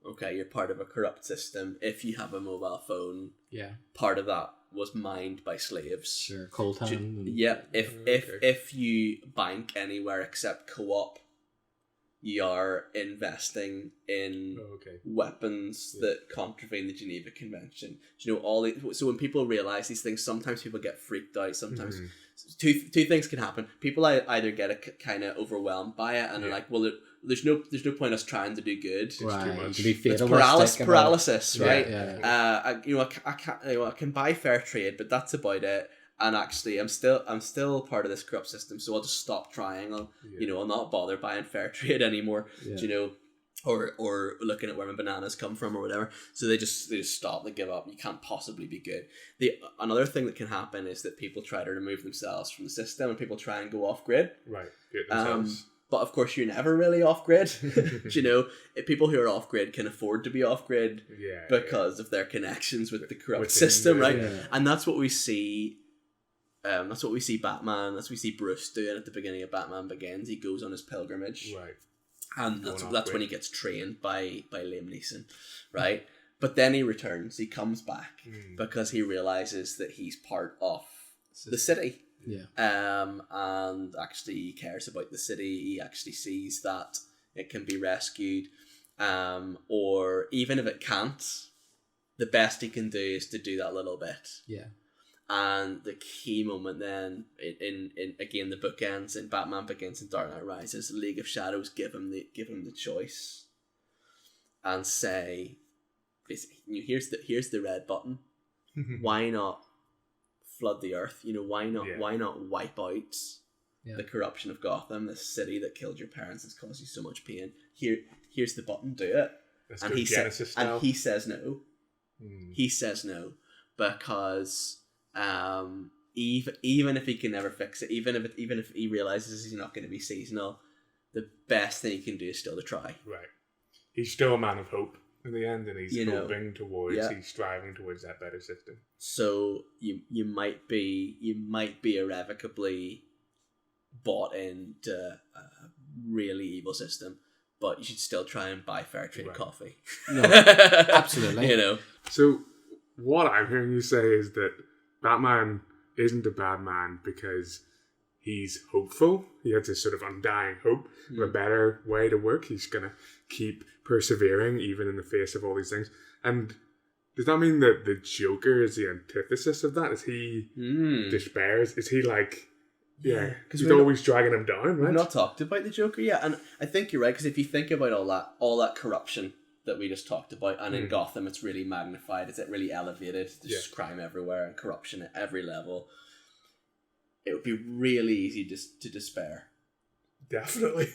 B: okay, you're part of a corrupt system. If you have a mobile phone, part of that was mined by slaves.
C: Sure, coal town.
B: Yeah, if you bank anywhere except Co-op, you are investing in weapons that contravene the Geneva Convention. You know, so when people realize these things, sometimes people get freaked out. Sometimes two things can happen. People either get kind of overwhelmed by it and are like, well, there's no point us trying to do good.
C: Right.
B: It's paralysis, right?
C: Yeah.
B: I can buy fair trade, but that's about it. And actually, I'm still part of this corrupt system, so I'll just stop trying. I'll not bother buying fair trade anymore. Or looking at where my bananas come from or whatever. So they just stop. They give up. You can't possibly be good. Another thing that can happen is that people try to remove themselves from the system, and people try and go off grid.
A: Right. Get themselves.
B: But of course, you're never really off grid. People who are off grid can afford to be off grid because of their connections with the corrupt system, right? Yeah. And that's what we see. That's what we see Batman. That's what we see Bruce doing at the beginning of Batman Begins. He goes on his pilgrimage,
A: right?
B: And that's when he gets trained by Liam Neeson, right? But then he returns. He comes back because he realizes that he's part of the city.
C: Yeah.
B: And actually he cares about the city. He actually sees that it can be rescued. Or even if it can't, the best he can do is to do that little bit.
C: Yeah.
B: And the key moment then in again the bookends in Batman Begins and Dark Knight Rises, the League of Shadows give him the choice and say, here's the red button. Why not flood the earth? Why not wipe out the corruption of Gotham, this city that killed your parents, that's caused you so much pain? Here's the button, do it. And he says no. He says no because even if he can never fix it, even if he realizes he's not going to be seasonal, the best thing he can do is still to try. Right.
A: He's still a man of hope in the end, and he's hoping towards, he's striving towards that better system.
B: So you might be irrevocably bought into a really evil system, but you should still try and buy fair trade coffee.
C: No, absolutely.
A: So what I'm hearing you say is that Batman isn't a bad man because he's hopeful. He has this sort of undying hope of a better way to work. He's going to keep persevering even in the face of all these things. And does that mean that the Joker is the antithesis of that? Is he despairs? Is he like... Yeah, because he's always dragging him down, right?
B: We've not talked about the Joker yet, and I think you're right, because if you think about all that corruption that we just talked about, and in Gotham it's really magnified, it's really elevated, there's crime everywhere and corruption at every level, it would be really easy to despair.
A: Definitely.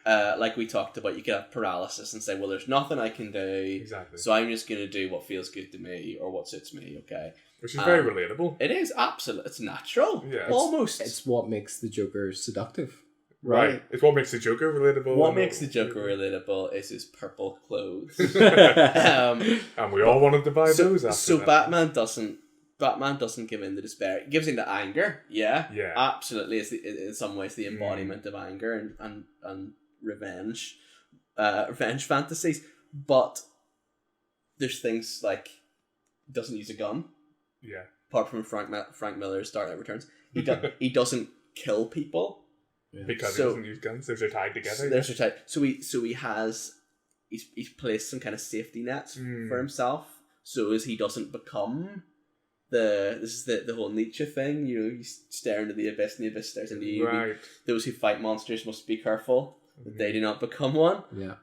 B: Like we talked about, you could have paralysis and say, well, there's nothing I can do, so I'm just going to do what feels good to me or what suits me, okay?
A: Which is very relatable.
B: It is, absolutely. It's natural. Yeah, almost.
C: It's what makes the Joker seductive.
A: Right. It's what makes the Joker relatable.
B: What makes the Joker relatable is his purple clothes.
A: And we all wanted to buy those after
B: so
A: that.
B: Batman doesn't give in to despair. He gives in to anger. Yeah. Absolutely. It's in some ways the embodiment of anger and revenge. Revenge fantasies. But there's things like he doesn't use a gun.
A: Yeah.
B: Apart from Frank Miller's Dark Knight Returns, he doesn't kill people
A: because he doesn't use guns. They're tied together.
B: They're tied. So he's placed some kind of safety nets for himself, so as he doesn't become the whole Nietzsche thing. You stare into the abyss, and the abyss stares into you.
A: Right.
B: Those who fight monsters must be careful that they do not become one.
C: Yeah.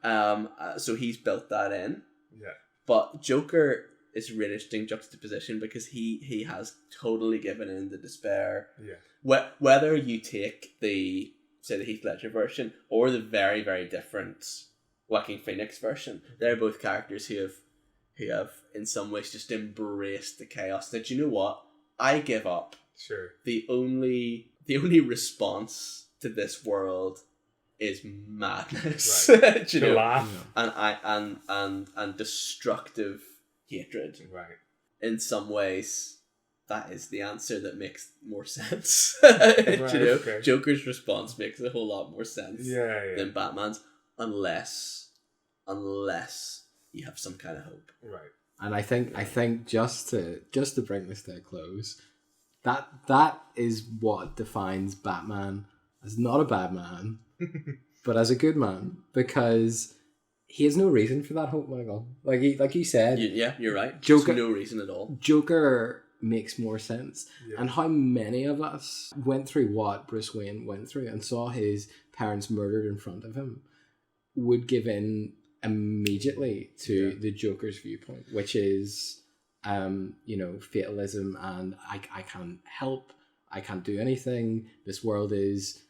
B: So he's built that in.
A: Yeah.
B: But Joker is a really interesting juxtaposition because he has totally given in to despair.
A: Yeah.
B: Whether you take the Heath Ledger version or the very, very different Joaquin Phoenix version, they're both characters who have in some ways just embraced the chaos. That, you know what, I give up.
A: Sure.
B: The only response to this world is madness.
A: Right. Laugh.
B: And destructive hatred.
A: Right.
B: in some ways, that is the answer that makes more sense. Okay. Joker's response makes a whole lot more sense than Batman's, unless you have some kind of hope.
A: Right.
C: And I think just to bring this to a close, that is what defines Batman as not a bad man, but as a good man, because he has no reason for that hope, Michael. Like you said,
B: yeah, you're right.
C: Joker,
B: no reason at all.
C: Joker makes more sense, and how many of us went through what Bruce Wayne went through and saw his parents murdered in front of him would give in immediately to the Joker's viewpoint, which is fatalism, and I can't help, I can't do anything, this world is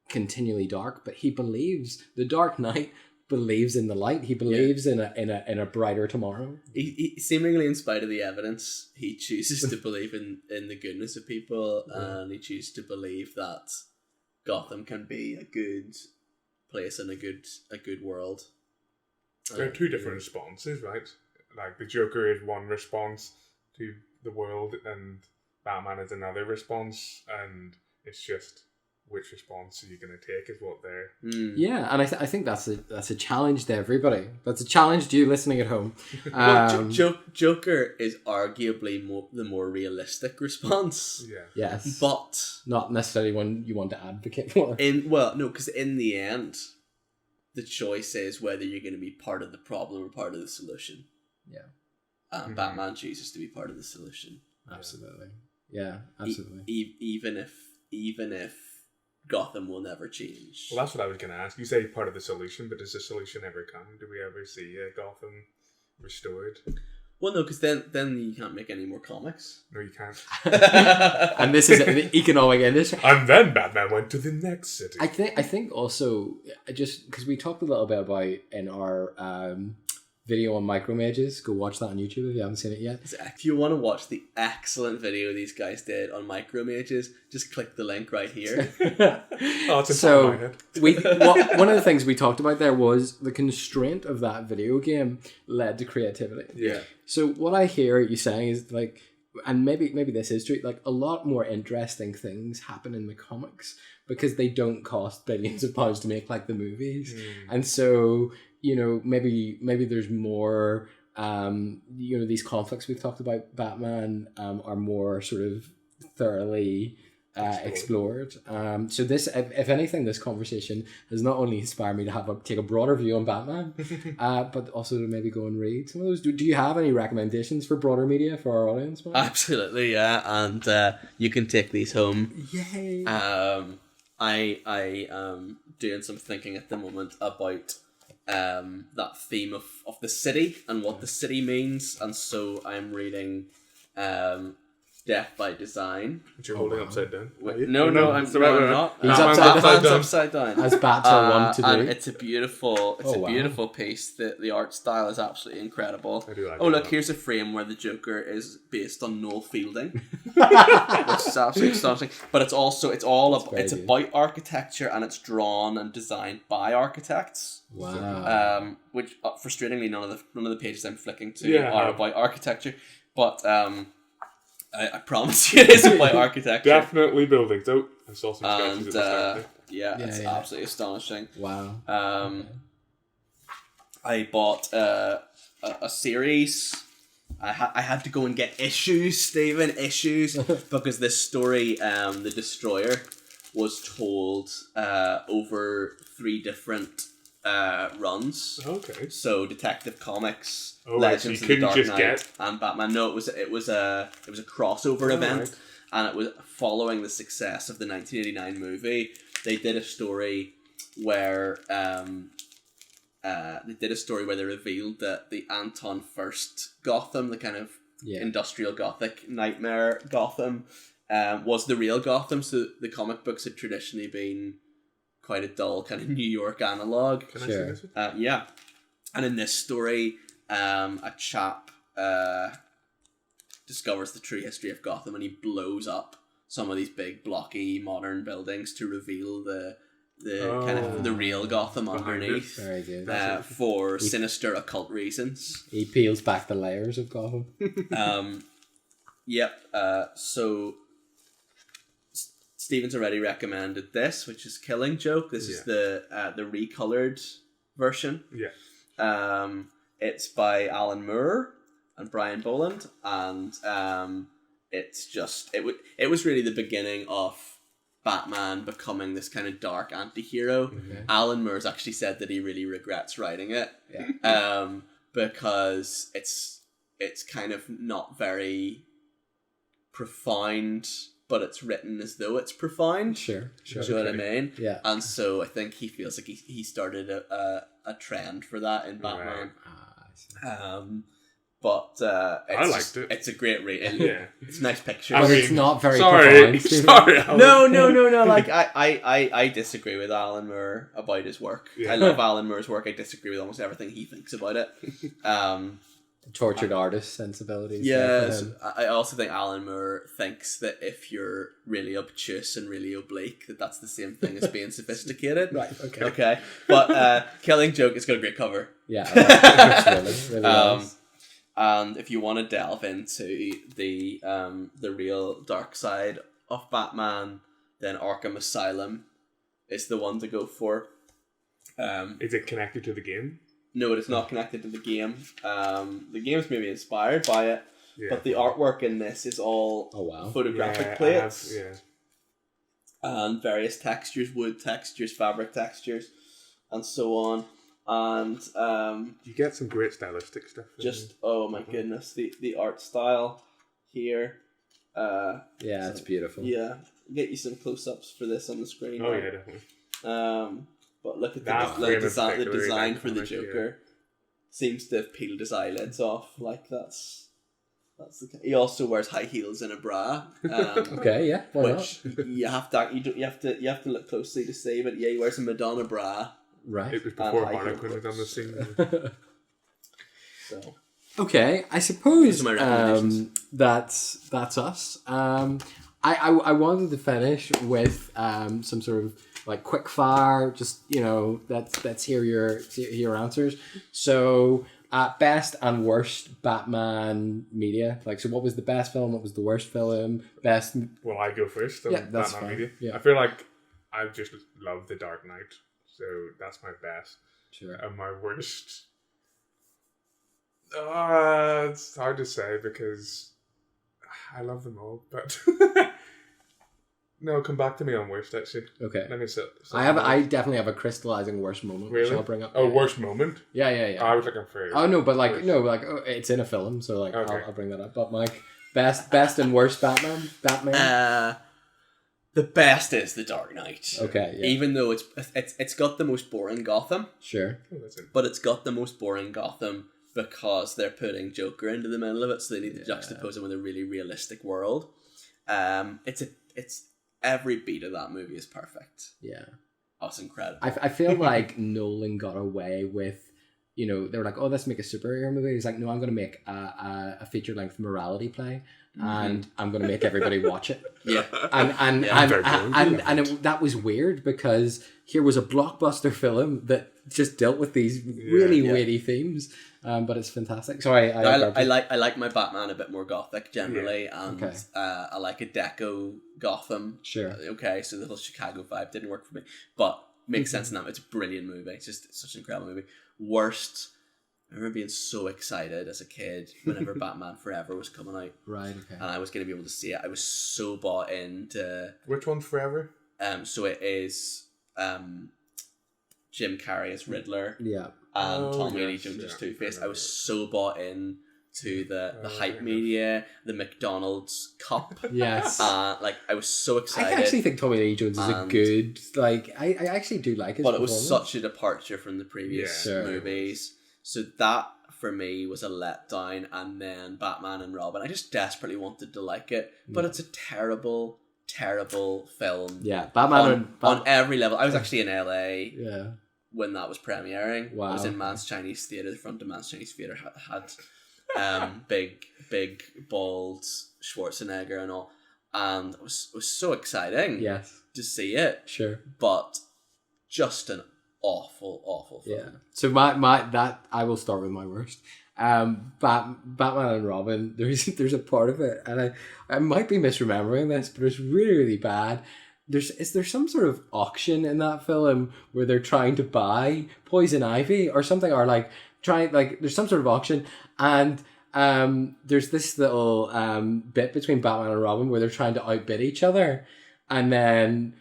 C: continually dark. But he believes, the Dark Knight believes in the light, he believes in a brighter tomorrow.
B: He seemingly, in spite of the evidence, he chooses to believe in the goodness of people, and he chooses to believe that Gotham can be a good place and a good world.
A: There are two different responses, right? Like the Joker is one response to the world, and Batman is another response, and it's just which response are you going to take is what they're...
C: Yeah, and I think that's a challenge to everybody. That's a challenge to you listening at home.
B: Joker is arguably the more realistic response.
A: Yeah.
C: Yes.
B: But
C: not necessarily one you want to advocate for.
B: Because in the end, the choice is whether you're going to be part of the problem or part of the solution.
C: Yeah.
B: Batman chooses to be part of the solution.
C: Absolutely. Yeah, absolutely.
B: Even if Gotham will never change.
A: Well, that's what I was going to ask. You say part of the solution, but does the solution ever come? Do we ever see Gotham restored?
B: Well, no, because then you can't make any more comics.
A: No, you can't.
C: And this is the economic industry.
A: And then Batman went to the next city.
C: I think also, just because we talked a little bit about in our video on micromages, go watch that on YouTube if you haven't seen it yet.
B: If you want to watch the excellent video these guys did on micromages, just click the link right here.
C: So one of the things we talked about there was the constraint of that video game led to creativity.
A: Yeah.
C: So what I hear you saying is like, and maybe this is true, like a lot more interesting things happen in the comics because they don't cost billions of pounds to make like the movies. And so, maybe there's more, these conflicts we've talked about Batman are more sort of thoroughly explored. So this, if anything, this conversation has not only inspired me to take a broader view on Batman, but also to maybe go and read some of those. Do you have any recommendations for broader media for our audience, Mark?
B: Absolutely, yeah. And you can take these home.
C: Yay!
B: I am doing some thinking at the moment about that theme of the city and what the city means, and so I'm reading Death by Design.
A: Which you're holding upside down.
B: No, I'm not.
C: He's
B: upside down.
C: As Batman want to do.
B: And it's a beautiful piece. The art style is absolutely incredible.
A: I do like
B: look, here's a frame where the Joker is based on Noel Fielding, which is absolutely astonishing. But it's about architecture, and it's drawn and designed by architects.
C: Wow.
B: Which frustratingly none of the pages I'm flicking to are about architecture, but I promise you it is about architecture.
A: Definitely buildings. Oh, I saw some sketches at the start.
B: It's absolutely astonishing.
C: Wow.
B: I bought a series. I had to go and get issues, Stephen, because this story, The Destroyer, was told over 3 different runs.
A: Okay.
B: So Detective Comics,
A: Legends
B: of the Dark
A: just
B: Knight,
A: get...
B: and Batman. No, it was a crossover event, right. And it was following the success of the 1989 movie. They did a story where they revealed that the Anton First Gotham, the kind of industrial Gothic nightmare Gotham, was the real Gotham. So the comic books had traditionally been quite a dull kind of New York analog.
A: Can I see this one?
B: Yeah. And in this story, a chap discovers the true history of Gotham, and he blows up some of these big blocky modern buildings to reveal the the kind of the real Gotham underneath.
C: Very good.
B: For sinister occult reasons.
C: He peels back the layers of Gotham.
B: Yep. So Steven's already recommended this, which is Killing Joke. This is the recolored version.
A: Yeah.
B: It's by Alan Moore and Brian Boland, and it's just it was really the beginning of Batman becoming this kind of dark anti-hero.
C: Okay.
B: Alan Moore's actually said that he really regrets writing it.
C: Yeah.
B: Because it's kind of not very profound, but it's written as though it's profound.
C: Sure.
B: Do you know what I mean?
C: Yeah.
B: And so I think he feels like he started a trend for that in Batman. But
A: I liked it.
B: It's a great read.
A: Yeah.
B: It's nice pictures.
C: But it's not very
A: Sorry.
C: profound, Stephen.
A: Sorry. Alan.
B: No. Like I disagree with Alan Moore about his work.
A: Yeah.
B: I love Alan Moore's work. I disagree with almost everything he thinks about it.
C: Tortured artist sensibilities.
B: Yes, I also think Alan Moore thinks that if you're really obtuse and really oblique, that's the same thing as being sophisticated.
C: Right. Okay.
B: Okay. But Killing Joke has got a great cover.
C: Yeah. Really nice.
B: And if you want to delve into the real dark side of Batman, then Arkham Asylum is the one to go for.
A: Is it connected to the game?
B: No, it is not connected to the game. The game's maybe inspired by it, but the artwork in this is all photographic plates and various textures, wood textures, fabric textures, and so on. And
A: you get some great stylistic stuff.
B: Oh my goodness, the art style here.
C: It's beautiful.
B: Yeah, get you some close-ups for this on the screen.
A: Oh yeah, definitely.
B: But look at
A: the
B: design for the Joker. Seems to have peeled his eyelids off. Like that's he also wears high heels and a bra.
C: Okay, yeah. Why
B: which not? you have to look closely to see. But yeah, he wears a Madonna bra.
C: Right.
A: It was before Harlequin was on the scene.
B: So.
C: Okay, I suppose
B: my recommendations.
C: That's us. I wanted to finish with some sort of like quick fire. Just let's hear your answers. So best and worst Batman media. Like, so what was the best film? What was the worst film? Best.
A: Well, I go first.
C: Yeah, that's
A: Batman
C: fine.
A: media.
C: Yeah.
A: I feel like I just love The Dark Knight, so that's my best.
C: Sure.
A: And my worst. It's hard to say because I love them all, but no, come back to me on worst actually.
C: Okay.
A: Let me sit.
C: I definitely have a crystallizing worst moment, which
A: Really?
C: I'll bring up.
A: Oh, worst moment?
C: Yeah.
A: I was looking for.
C: Oh no, but
A: worst.
C: it's in a film, so like
A: Okay.
C: I'll bring that up. But Mike, best and worst Batman.
B: The best is The Dark Knight.
C: Okay. Yeah.
B: Even though it's got the most boring Gotham,
C: Sure.
A: Oh, that's it.
B: but it's got the most boring Gotham because they're putting Joker into the middle of it, so they need to juxtapose him with a really realistic world. It's every beat of that movie is perfect.
C: Yeah.
B: Oh, it's incredible.
C: I feel like Nolan got away with, they were like, oh, let's make a superhero movie. He's like, no, I'm going to make a feature-length morality play, and I'm going to make everybody watch it.
B: Yeah.
C: And that was weird because here was a blockbuster film that just dealt with these really weighty themes, but it's fantastic. Sorry,
B: I like my Batman a bit more gothic generally, and
C: Okay.
B: I like a deco Gotham.
C: Sure.
B: Okay, so the whole Chicago vibe didn't work for me, but makes sense now. It's a brilliant movie. It's just such an incredible movie. Worst. I remember being so excited as a kid whenever Batman Forever was coming out.
C: Right. Okay.
B: And I was going to be able to see it. I was so bought into.
A: Which one's Forever?
B: So it is Jim Carrey as Riddler.
C: Yeah.
B: And Tommy Lee
A: yes,
B: Jones as
A: yeah,
B: Two-Face.
A: I
B: I was so bought in to the hype media, the McDonald's cup.
C: Yes.
B: Like I was so excited.
C: I actually think Tommy Lee Jones is a
B: And-
C: good, like, I actually do like his
B: but it was
C: performance.
B: such a departure from the previous
C: Yeah. Sure.
B: movies. So that for me was a letdown, and then Batman and Robin. I just desperately wanted to like it, but it's a terrible, terrible film.
C: Yeah, Batman
B: on every level. I was actually in LA
C: Yeah.
B: when that was premiering.
C: Wow.
B: I was in Man's Chinese Theatre. The front of Man's Chinese Theatre had big bald Schwarzenegger and all, and it was so exciting
C: Yes.
B: to see it.
C: Sure.
B: But just an awful film.
C: Yeah. So my I will start with my worst. Batman and Robin. There's a part of it, and I might be misremembering this, but it's really, really bad. Is there some sort of auction in that film where they're trying to buy Poison Ivy or something, or there's some sort of auction, and there's this little bit between Batman and Robin where they're trying to outbid each other, and then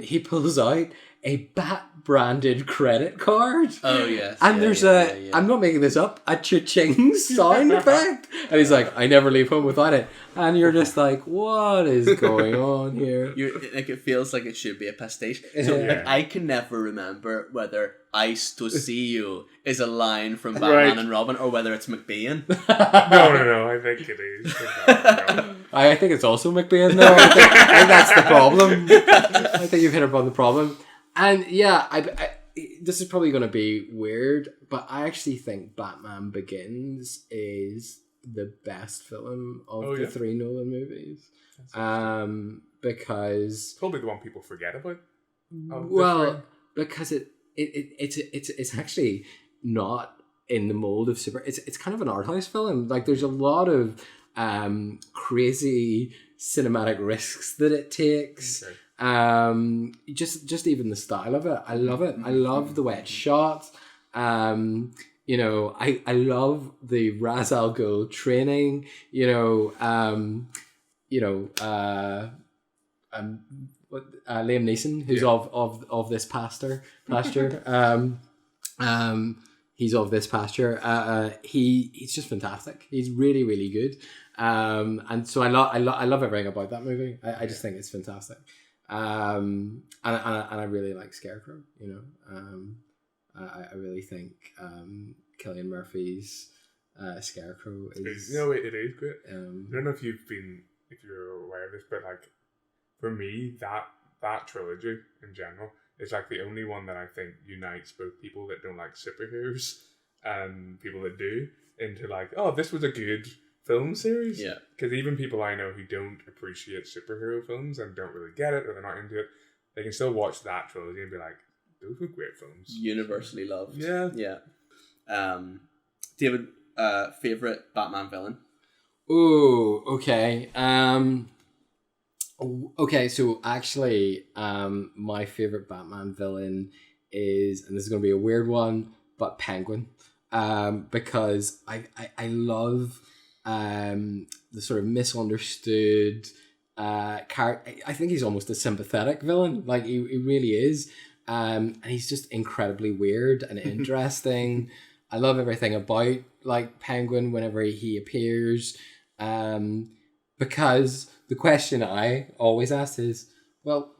C: he pulls out a Bat-branded credit card.
B: Oh, yes.
C: And there's I'm not making this up, a cha-ching sound effect. And he's like, I never leave home without it. And you're just like, what is going on here?
B: It feels like it should be a pastiche. So I can never remember whether "Ice to see you" is a line from Batman and Robin, or whether it's McBean.
A: No, I think it is.
C: I think it's also McBean, though. I think that's the problem. I think you've hit upon the problem. And yeah, I this is probably going to be weird, but I actually think Batman Begins is the best film of the three Nolan movies. Because
A: probably the one people forget about.
C: Because it's actually not in the mold of super. It's kind of an art house film. Like, there's a lot of crazy cinematic risks that it takes. Okay. Just even the style of it, I love it. I love the way it's shot. I love the Ra's al Ghul training. Liam Neeson, who's of this pasture. He's of this pasture. He's just fantastic. He's really, really good. And so I love everything about that movie. I just think it's fantastic. And I really like Scarecrow. I really think Cillian Murphy's Scarecrow is.
A: It is great. I don't know if you're aware of this, but like, for me, that trilogy in general is like the only one that I think unites both people that don't like superheroes and people that do into like, oh, this was a good film series. Yeah. Because even people I know who don't appreciate superhero films and don't really get it, or they're not into it, they can still watch that trilogy and be like, those were great films.
B: Universally loved.
A: Yeah.
B: Yeah. David, favourite Batman villain?
C: Ooh, okay. Okay, so actually, my favourite Batman villain is, and this is going to be a weird one, but Penguin. Because I love the sort of misunderstood character. I think he's almost a sympathetic villain. Like, he really is. And he's just incredibly weird and interesting. I love everything about like Penguin whenever he appears. Because the question I always ask is, well,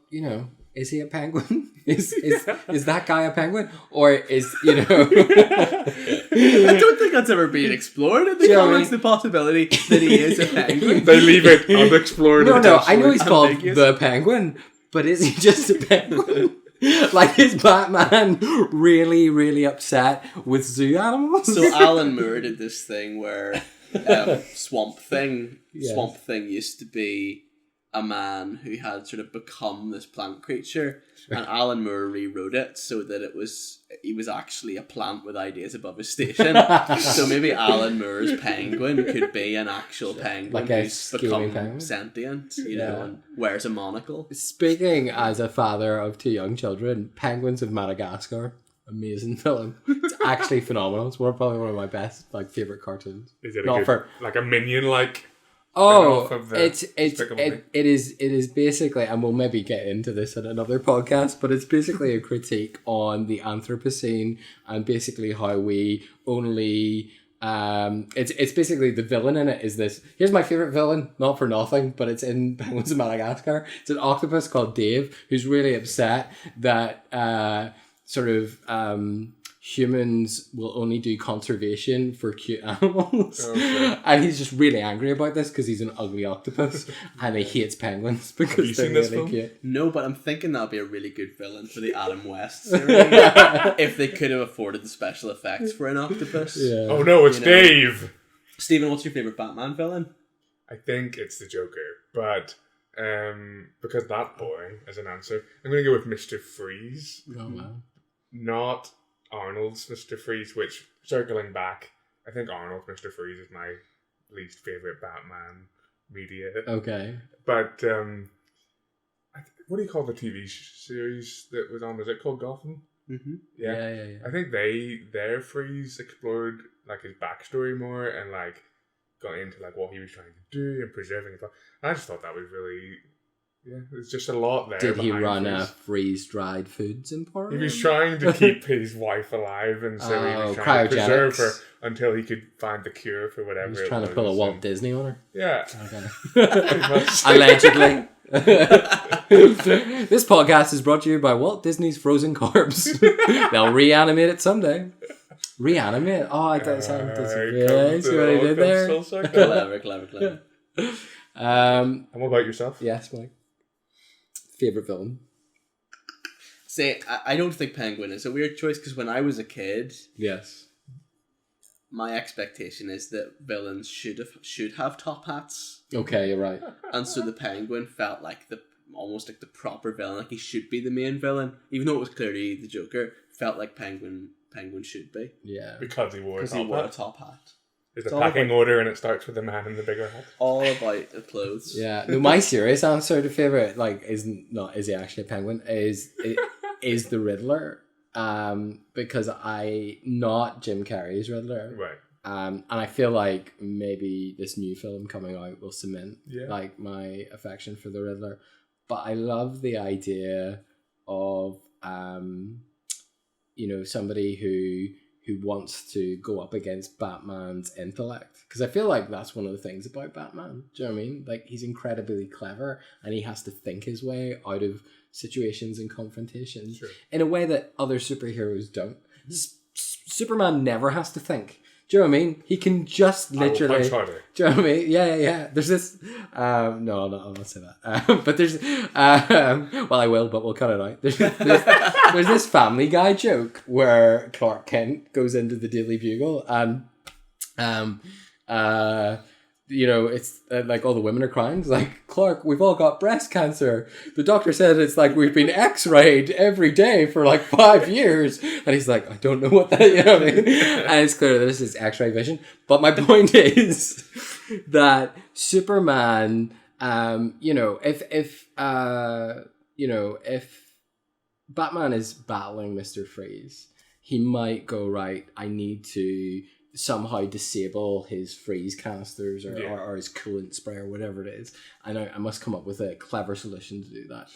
C: is he a penguin? Is that guy a penguin? Or is,
B: I don't think that's ever been explored in the comics, the possibility that he is a penguin.
A: They leave it unexplored.
C: No, I know he's called the Penguin, but is he just a penguin? Like, is Batman really, really upset with zoo animals?
B: So Alan Moore did this thing where Swamp Thing used to be a man who had sort of become this plant creature, and Alan Moore rewrote it so that he was actually a plant with ideas above his station. So maybe Alan Moore's penguin could be an actual penguin, like who's become sentient, and wears a monocle.
C: Speaking as a father of 2 young children, Penguins of Madagascar, amazing film. It's actually phenomenal. It's probably one of my best, favourite cartoons.
A: Is it a minion
C: Oh, it is basically, and we'll maybe get into this in another podcast, but it's basically a critique on the Anthropocene and basically how we only it's basically the villain in it is this. Here's my favourite villain, not for nothing, but it's in Penguins of Madagascar. It's an octopus called Dave who's really upset that humans will only do conservation for cute animals. Okay. And he's just really angry about this because he's an ugly octopus and he hates penguins because they're really cute.
B: No, but I'm thinking that'd be a really good villain for the Adam West series if they could have afforded the special effects for an octopus.
A: Yeah. Oh no, it's Dave!
B: Stephen, what's your favourite Batman villain?
A: I think it's the Joker, but because that's boring as an answer, I'm going to go with Mr. Freeze.
C: Oh, wow.
A: Not Arnold's Mr. Freeze, which, circling back, I think Arnold's Mr. Freeze is my least favourite Batman media.
C: Okay.
A: But, what do you call the TV series that was on? Was it called Gotham?
B: Mm-hmm.
A: Yeah. I think their Freeze explored like his backstory more and like got into like what he was trying to do and preserving it. I just thought that was really, there's just a lot there.
C: Did he run
A: Freeze.
C: a freeze-dried foods emporium?
A: He was trying to keep his wife alive, and so he was trying to preserve her until he could find the cure for whatever.
C: He was trying to pull a Walt Disney on her.
A: Yeah.
C: Okay. Allegedly. This podcast is brought to you by Walt Disney's frozen corpse. They'll reanimate it someday. Reanimate? Oh, I thought it sounded yeah, see what I did there?
B: Clever.
A: And what about yourself?
C: Yes, Mike. Favorite villain?
B: See, I don't think Penguin is a weird choice because when I was a kid,
C: yes,
B: my expectation is that villains should have top hats.
C: Okay, you're right.
B: And so the Penguin felt like almost like the proper villain, like he should be the main villain, even though it was clearly the Joker. Felt like Penguin should be.
C: Yeah,
A: because he wore a
B: top hat.
A: There's a packing order and it starts with the man in the bigger hat.
B: All about the clothes.
C: Yeah. No, my serious answer to favorite is he actually a penguin? Is the Riddler. Because not Jim Carrey's Riddler.
A: Right.
C: And I feel like maybe this new film coming out will cement like my affection for the Riddler. But I love the idea of somebody who wants to go up against Batman's intellect. Because I feel like that's one of the things about Batman. Do you know what I mean? Like, he's incredibly clever and he has to think his way out of situations and confrontations in a way that other superheroes don't. Superman never has to think. Do you know what I mean? He can just literally... Do you know what I mean? Yeah. There's this... no, I'll not say that. But there's... well, I will, but we'll cut it out. There's this Family Guy joke where Clark Kent goes into the Daily Bugle and... it's like all the women are crying. It's like, Clark, we've all got breast cancer. The doctor said it's like we've been x-rayed every day for like 5 years. And he's like, I don't know what that, you know what I mean? And it's clear that this is x-ray vision. But my point is that Superman, if Batman is battling Mr. Freeze, he might go, right, I need to somehow disable his freeze casters or his coolant spray or whatever it is, and I must come up with a clever solution to do that.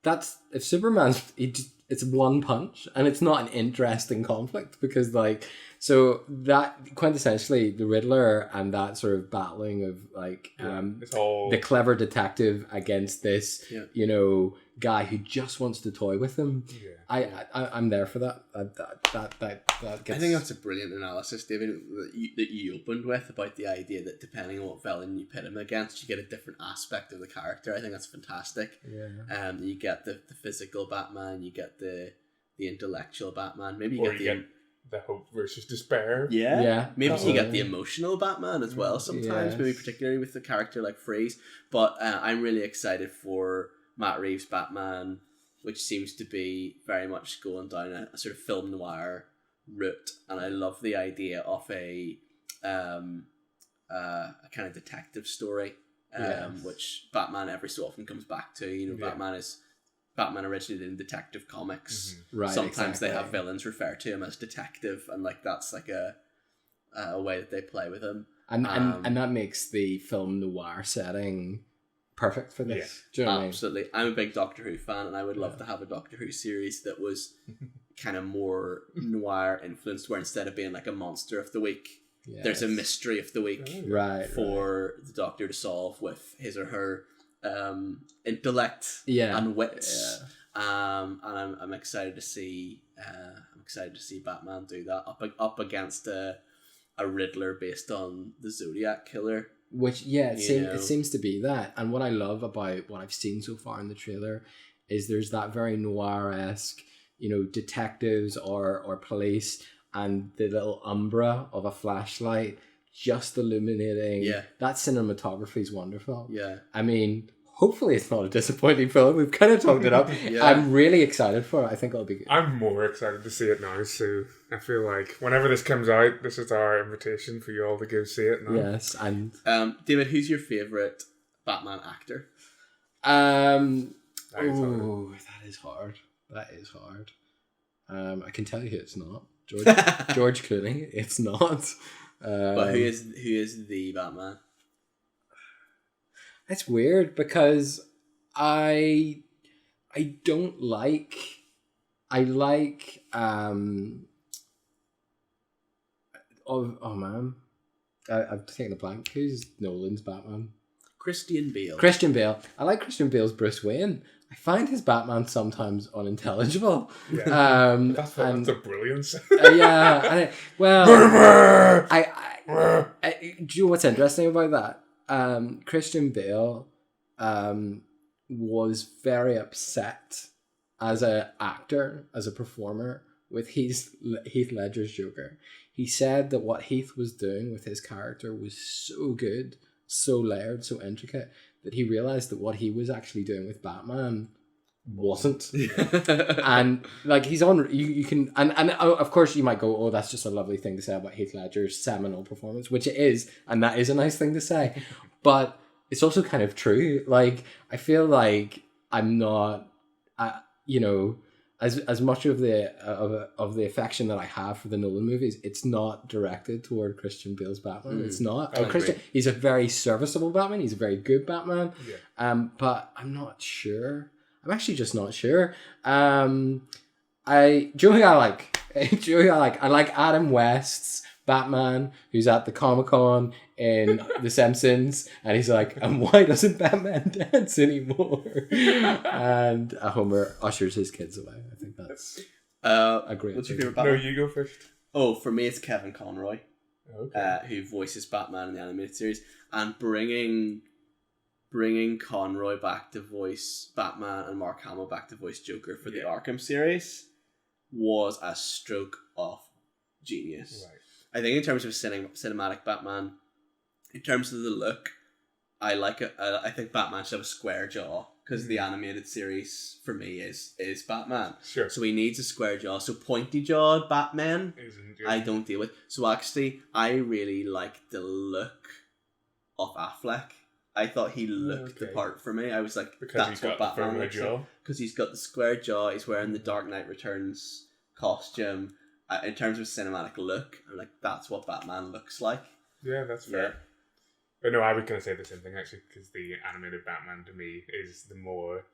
C: That's if Superman's it's one punch and it's not an interesting conflict because so that quintessentially the Riddler and that sort of battling of the clever detective against this guy who just wants to toy with him. I'm there for that. That gets...
B: I think that's a brilliant analysis, David, that you opened with about the idea that depending on what villain you pit him against, you get a different aspect of the character. I think that's fantastic. Yeah. You get the physical Batman, you get the intellectual Batman, maybe you get
A: the hope versus despair.
B: Yeah. Maybe you get the emotional Batman as well sometimes, maybe particularly with a character like Freeze. But I'm really excited for Matt Reeves' Batman, which seems to be very much going down a sort of film noir route, and I love the idea of a kind of detective story, which Batman every so often comes back to. Batman originated in Detective Comics.
C: Mm-hmm. Right.
B: Sometimes they have villains refer to him as detective, and that's like a way that they play with him,
C: and that makes the film noir setting perfect for this.
B: Yeah. Absolutely. I'm a big Doctor Who fan, and I would love to have a Doctor Who series that was kind of more noir influenced, where instead of being like a monster of the week, there's a mystery of the week for the Doctor to solve with his or her intellect and wits. And I'm excited to see Batman do that up against a Riddler based on the Zodiac Killer.
C: Which, it seems to be that. And what I love about what I've seen so far in the trailer is there's that very noir-esque, detectives or police and the little umbra of a flashlight just illuminating. Yeah. That cinematography is wonderful.
B: Yeah.
C: I mean, hopefully it's not a disappointing film. We've kind of talked it up.
B: Yeah.
C: I'm really excited for it. I think it'll be good.
A: I'm more excited to see it now, so I feel like whenever this comes out, this is our invitation for you all to go see it now.
C: Yes, and
B: David, who's your favourite Batman actor?
A: That is hard.
C: that is hard. That is hard. I can tell you it's not George Clooney. It's not.
B: But who is the Batman?
C: It's weird because I don't like. I like. Oh man, I've taken a blank. Who's Nolan's Batman?
B: Christian Bale.
C: Christian Bale. I like Christian Bale's Bruce Wayne. I find his Batman sometimes unintelligible.
A: Yeah. That's a brilliance.
C: Yeah. Well, do you know what's interesting about that? Christian Bale was very upset as an actor, as a performer, with Heath Ledger's Joker. He said that what Heath was doing with his character was so good, so layered, so intricate, that he realized that what he was actually doing with Batman wasn't. And like he's on you can and of course you might go, oh, that's just a lovely thing to say about Heath Ledger's seminal performance, which it is, and that is a nice thing to say, but it's also kind of true. Like I feel like I'm not as much of the affection that I have for the Nolan movies, it's not directed toward Christian Bale's Batman. It's not. He's a very serviceable Batman. He's a very good Batman. Yeah. But I'm not sure. I'm actually just not sure. I like Adam West's Batman, who's at the Comic-Con in The Simpsons, and he's like, and why doesn't Batman dance anymore? And Homer ushers his kids away. I think that's a great
B: What's your
C: thing.
B: favourite Batman?
A: No, you go first.
B: Oh, for me it's Kevin Conroy,
A: Okay.
B: who voices Batman in the animated series, and bringing Conroy back to voice Batman and Mark Hamill back to voice Joker for the Arkham series was a stroke of genius.
A: Right.
B: I think in terms of cinematic Batman, in terms of the look, I like it. I think Batman should have a square jaw because the animated series for me is Batman.
A: Sure.
B: So he needs a square jaw. So pointy jawed Batman,
A: Isn't
B: I don't deal with. So actually, I really like the look of Affleck. I thought he looked the part for me. I was like,
A: because
B: that's
A: he's
B: what
A: got
B: Batman
A: the
B: looks
A: jaw.
B: like. Because he's got the square jaw. He's wearing the Dark Knight Returns costume. In terms of cinematic look, I'm like, that's what Batman looks like.
A: Yeah, that's fair. But no, I was going to say the same thing actually, because the animated Batman to me is the more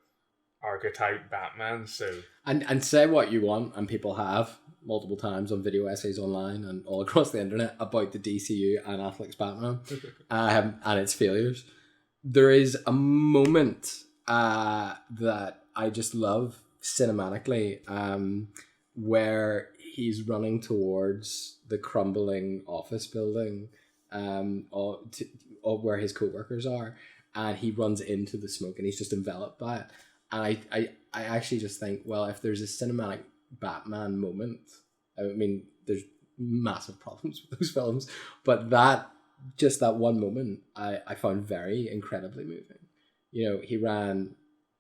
A: archetype Batman. So
C: and say what you want, and people have multiple times on video essays online and all across the internet about the DCU and Affleck's Batman and its failures. There is a moment that I just love cinematically, where he's running towards the crumbling office building, or where his co-workers are, and he runs into the smoke and he's just enveloped by it. And I actually just think, well, if there's a cinematic Batman moment, I mean, there's massive problems with those films, but that one moment I found very incredibly moving. You know, he ran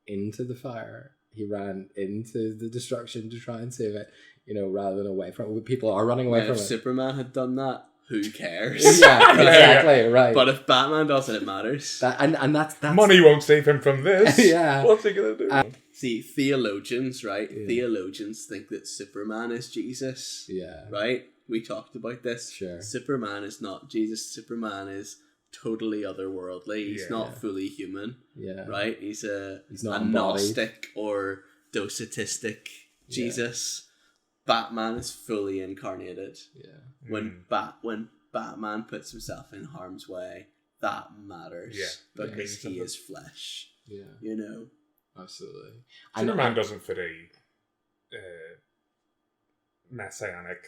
C: into the fire, he ran into the destruction to try and save it, you know, rather than away from it. People are running away from
B: If
C: it.
B: Superman had done that, who cares?
C: Yeah, exactly, right.
B: But if Batman does it, it matters.
C: And that's
A: money won't save him from this.
C: Yeah.
A: What's he gonna do?
B: See, theologians, right?
C: Yeah.
B: Theologians think that Superman is Jesus.
C: Yeah.
B: Right? We talked about this.
C: Sure.
B: Superman is not Jesus. Superman is totally otherworldly. He's not fully human.
C: Yeah.
B: Right? He's
C: not
B: a Gnostic or docetistic Jesus. Batman is fully incarnated.
C: Yeah.
B: When Batman puts himself in harm's way, that matters.
A: Yeah.
B: Because he is flesh.
C: Yeah.
B: You know?
C: Absolutely.
A: Superman doesn't fit a messianic.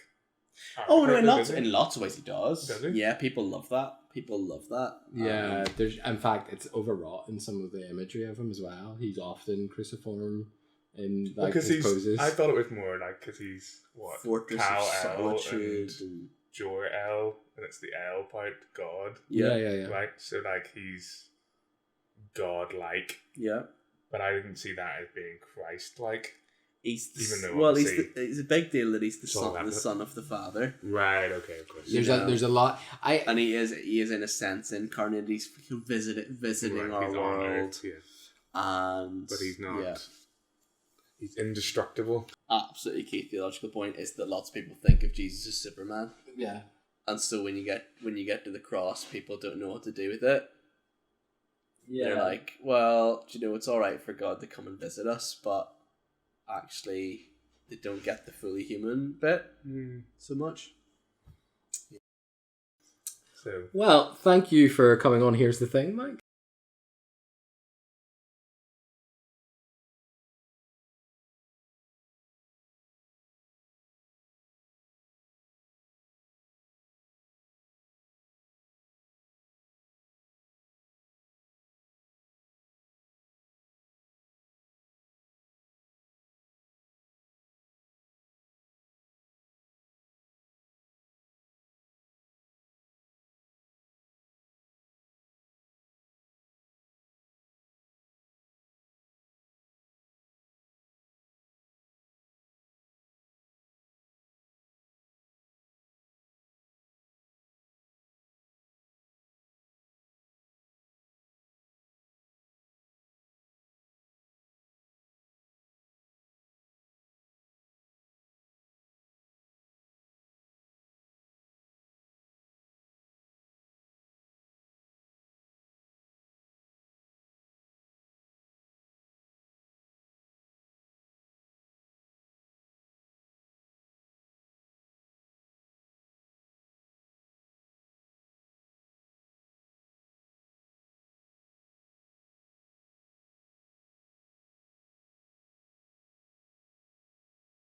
B: Oh no!
A: archetype,
B: In lots of ways he does.
A: Does he?
B: Yeah, people love that. People love that.
C: Yeah, there's in fact it's overwrought in some of the imagery of him as well. He's often cruciform in like his poses.
A: I thought it was more like because he's what
B: Fortress
A: Kal
B: of
A: El
B: Solitude.
A: and Jor-El, and it's the El part God.
C: Yeah.
A: Right, so like he's God-like.
B: Yeah.
A: But I didn't see that as being Christ-like.
B: He's
A: Even though
B: he's a big deal that he's the
A: Saw that
B: the
A: bit.
B: son of the father.
A: Right, okay, of course.
C: There's a lot.
B: And he is in a sense incarnate. He's visiting
A: Right,
B: our
A: he's on
B: world,
A: Earth, yeah.
B: and
A: But he's not.
B: Yeah.
A: He's indestructible.
B: Absolutely key theological point is that lots of people think of Jesus as Superman,
C: Yeah.
B: and so when you get to the cross, people don't know what to do with it.
C: Yeah.
B: They're like, well, do you know, it's all right for God to come and visit us, but actually, they don't get the fully human bit so much.
A: So
C: Well, thank you for coming on. Here's the thing, Mike.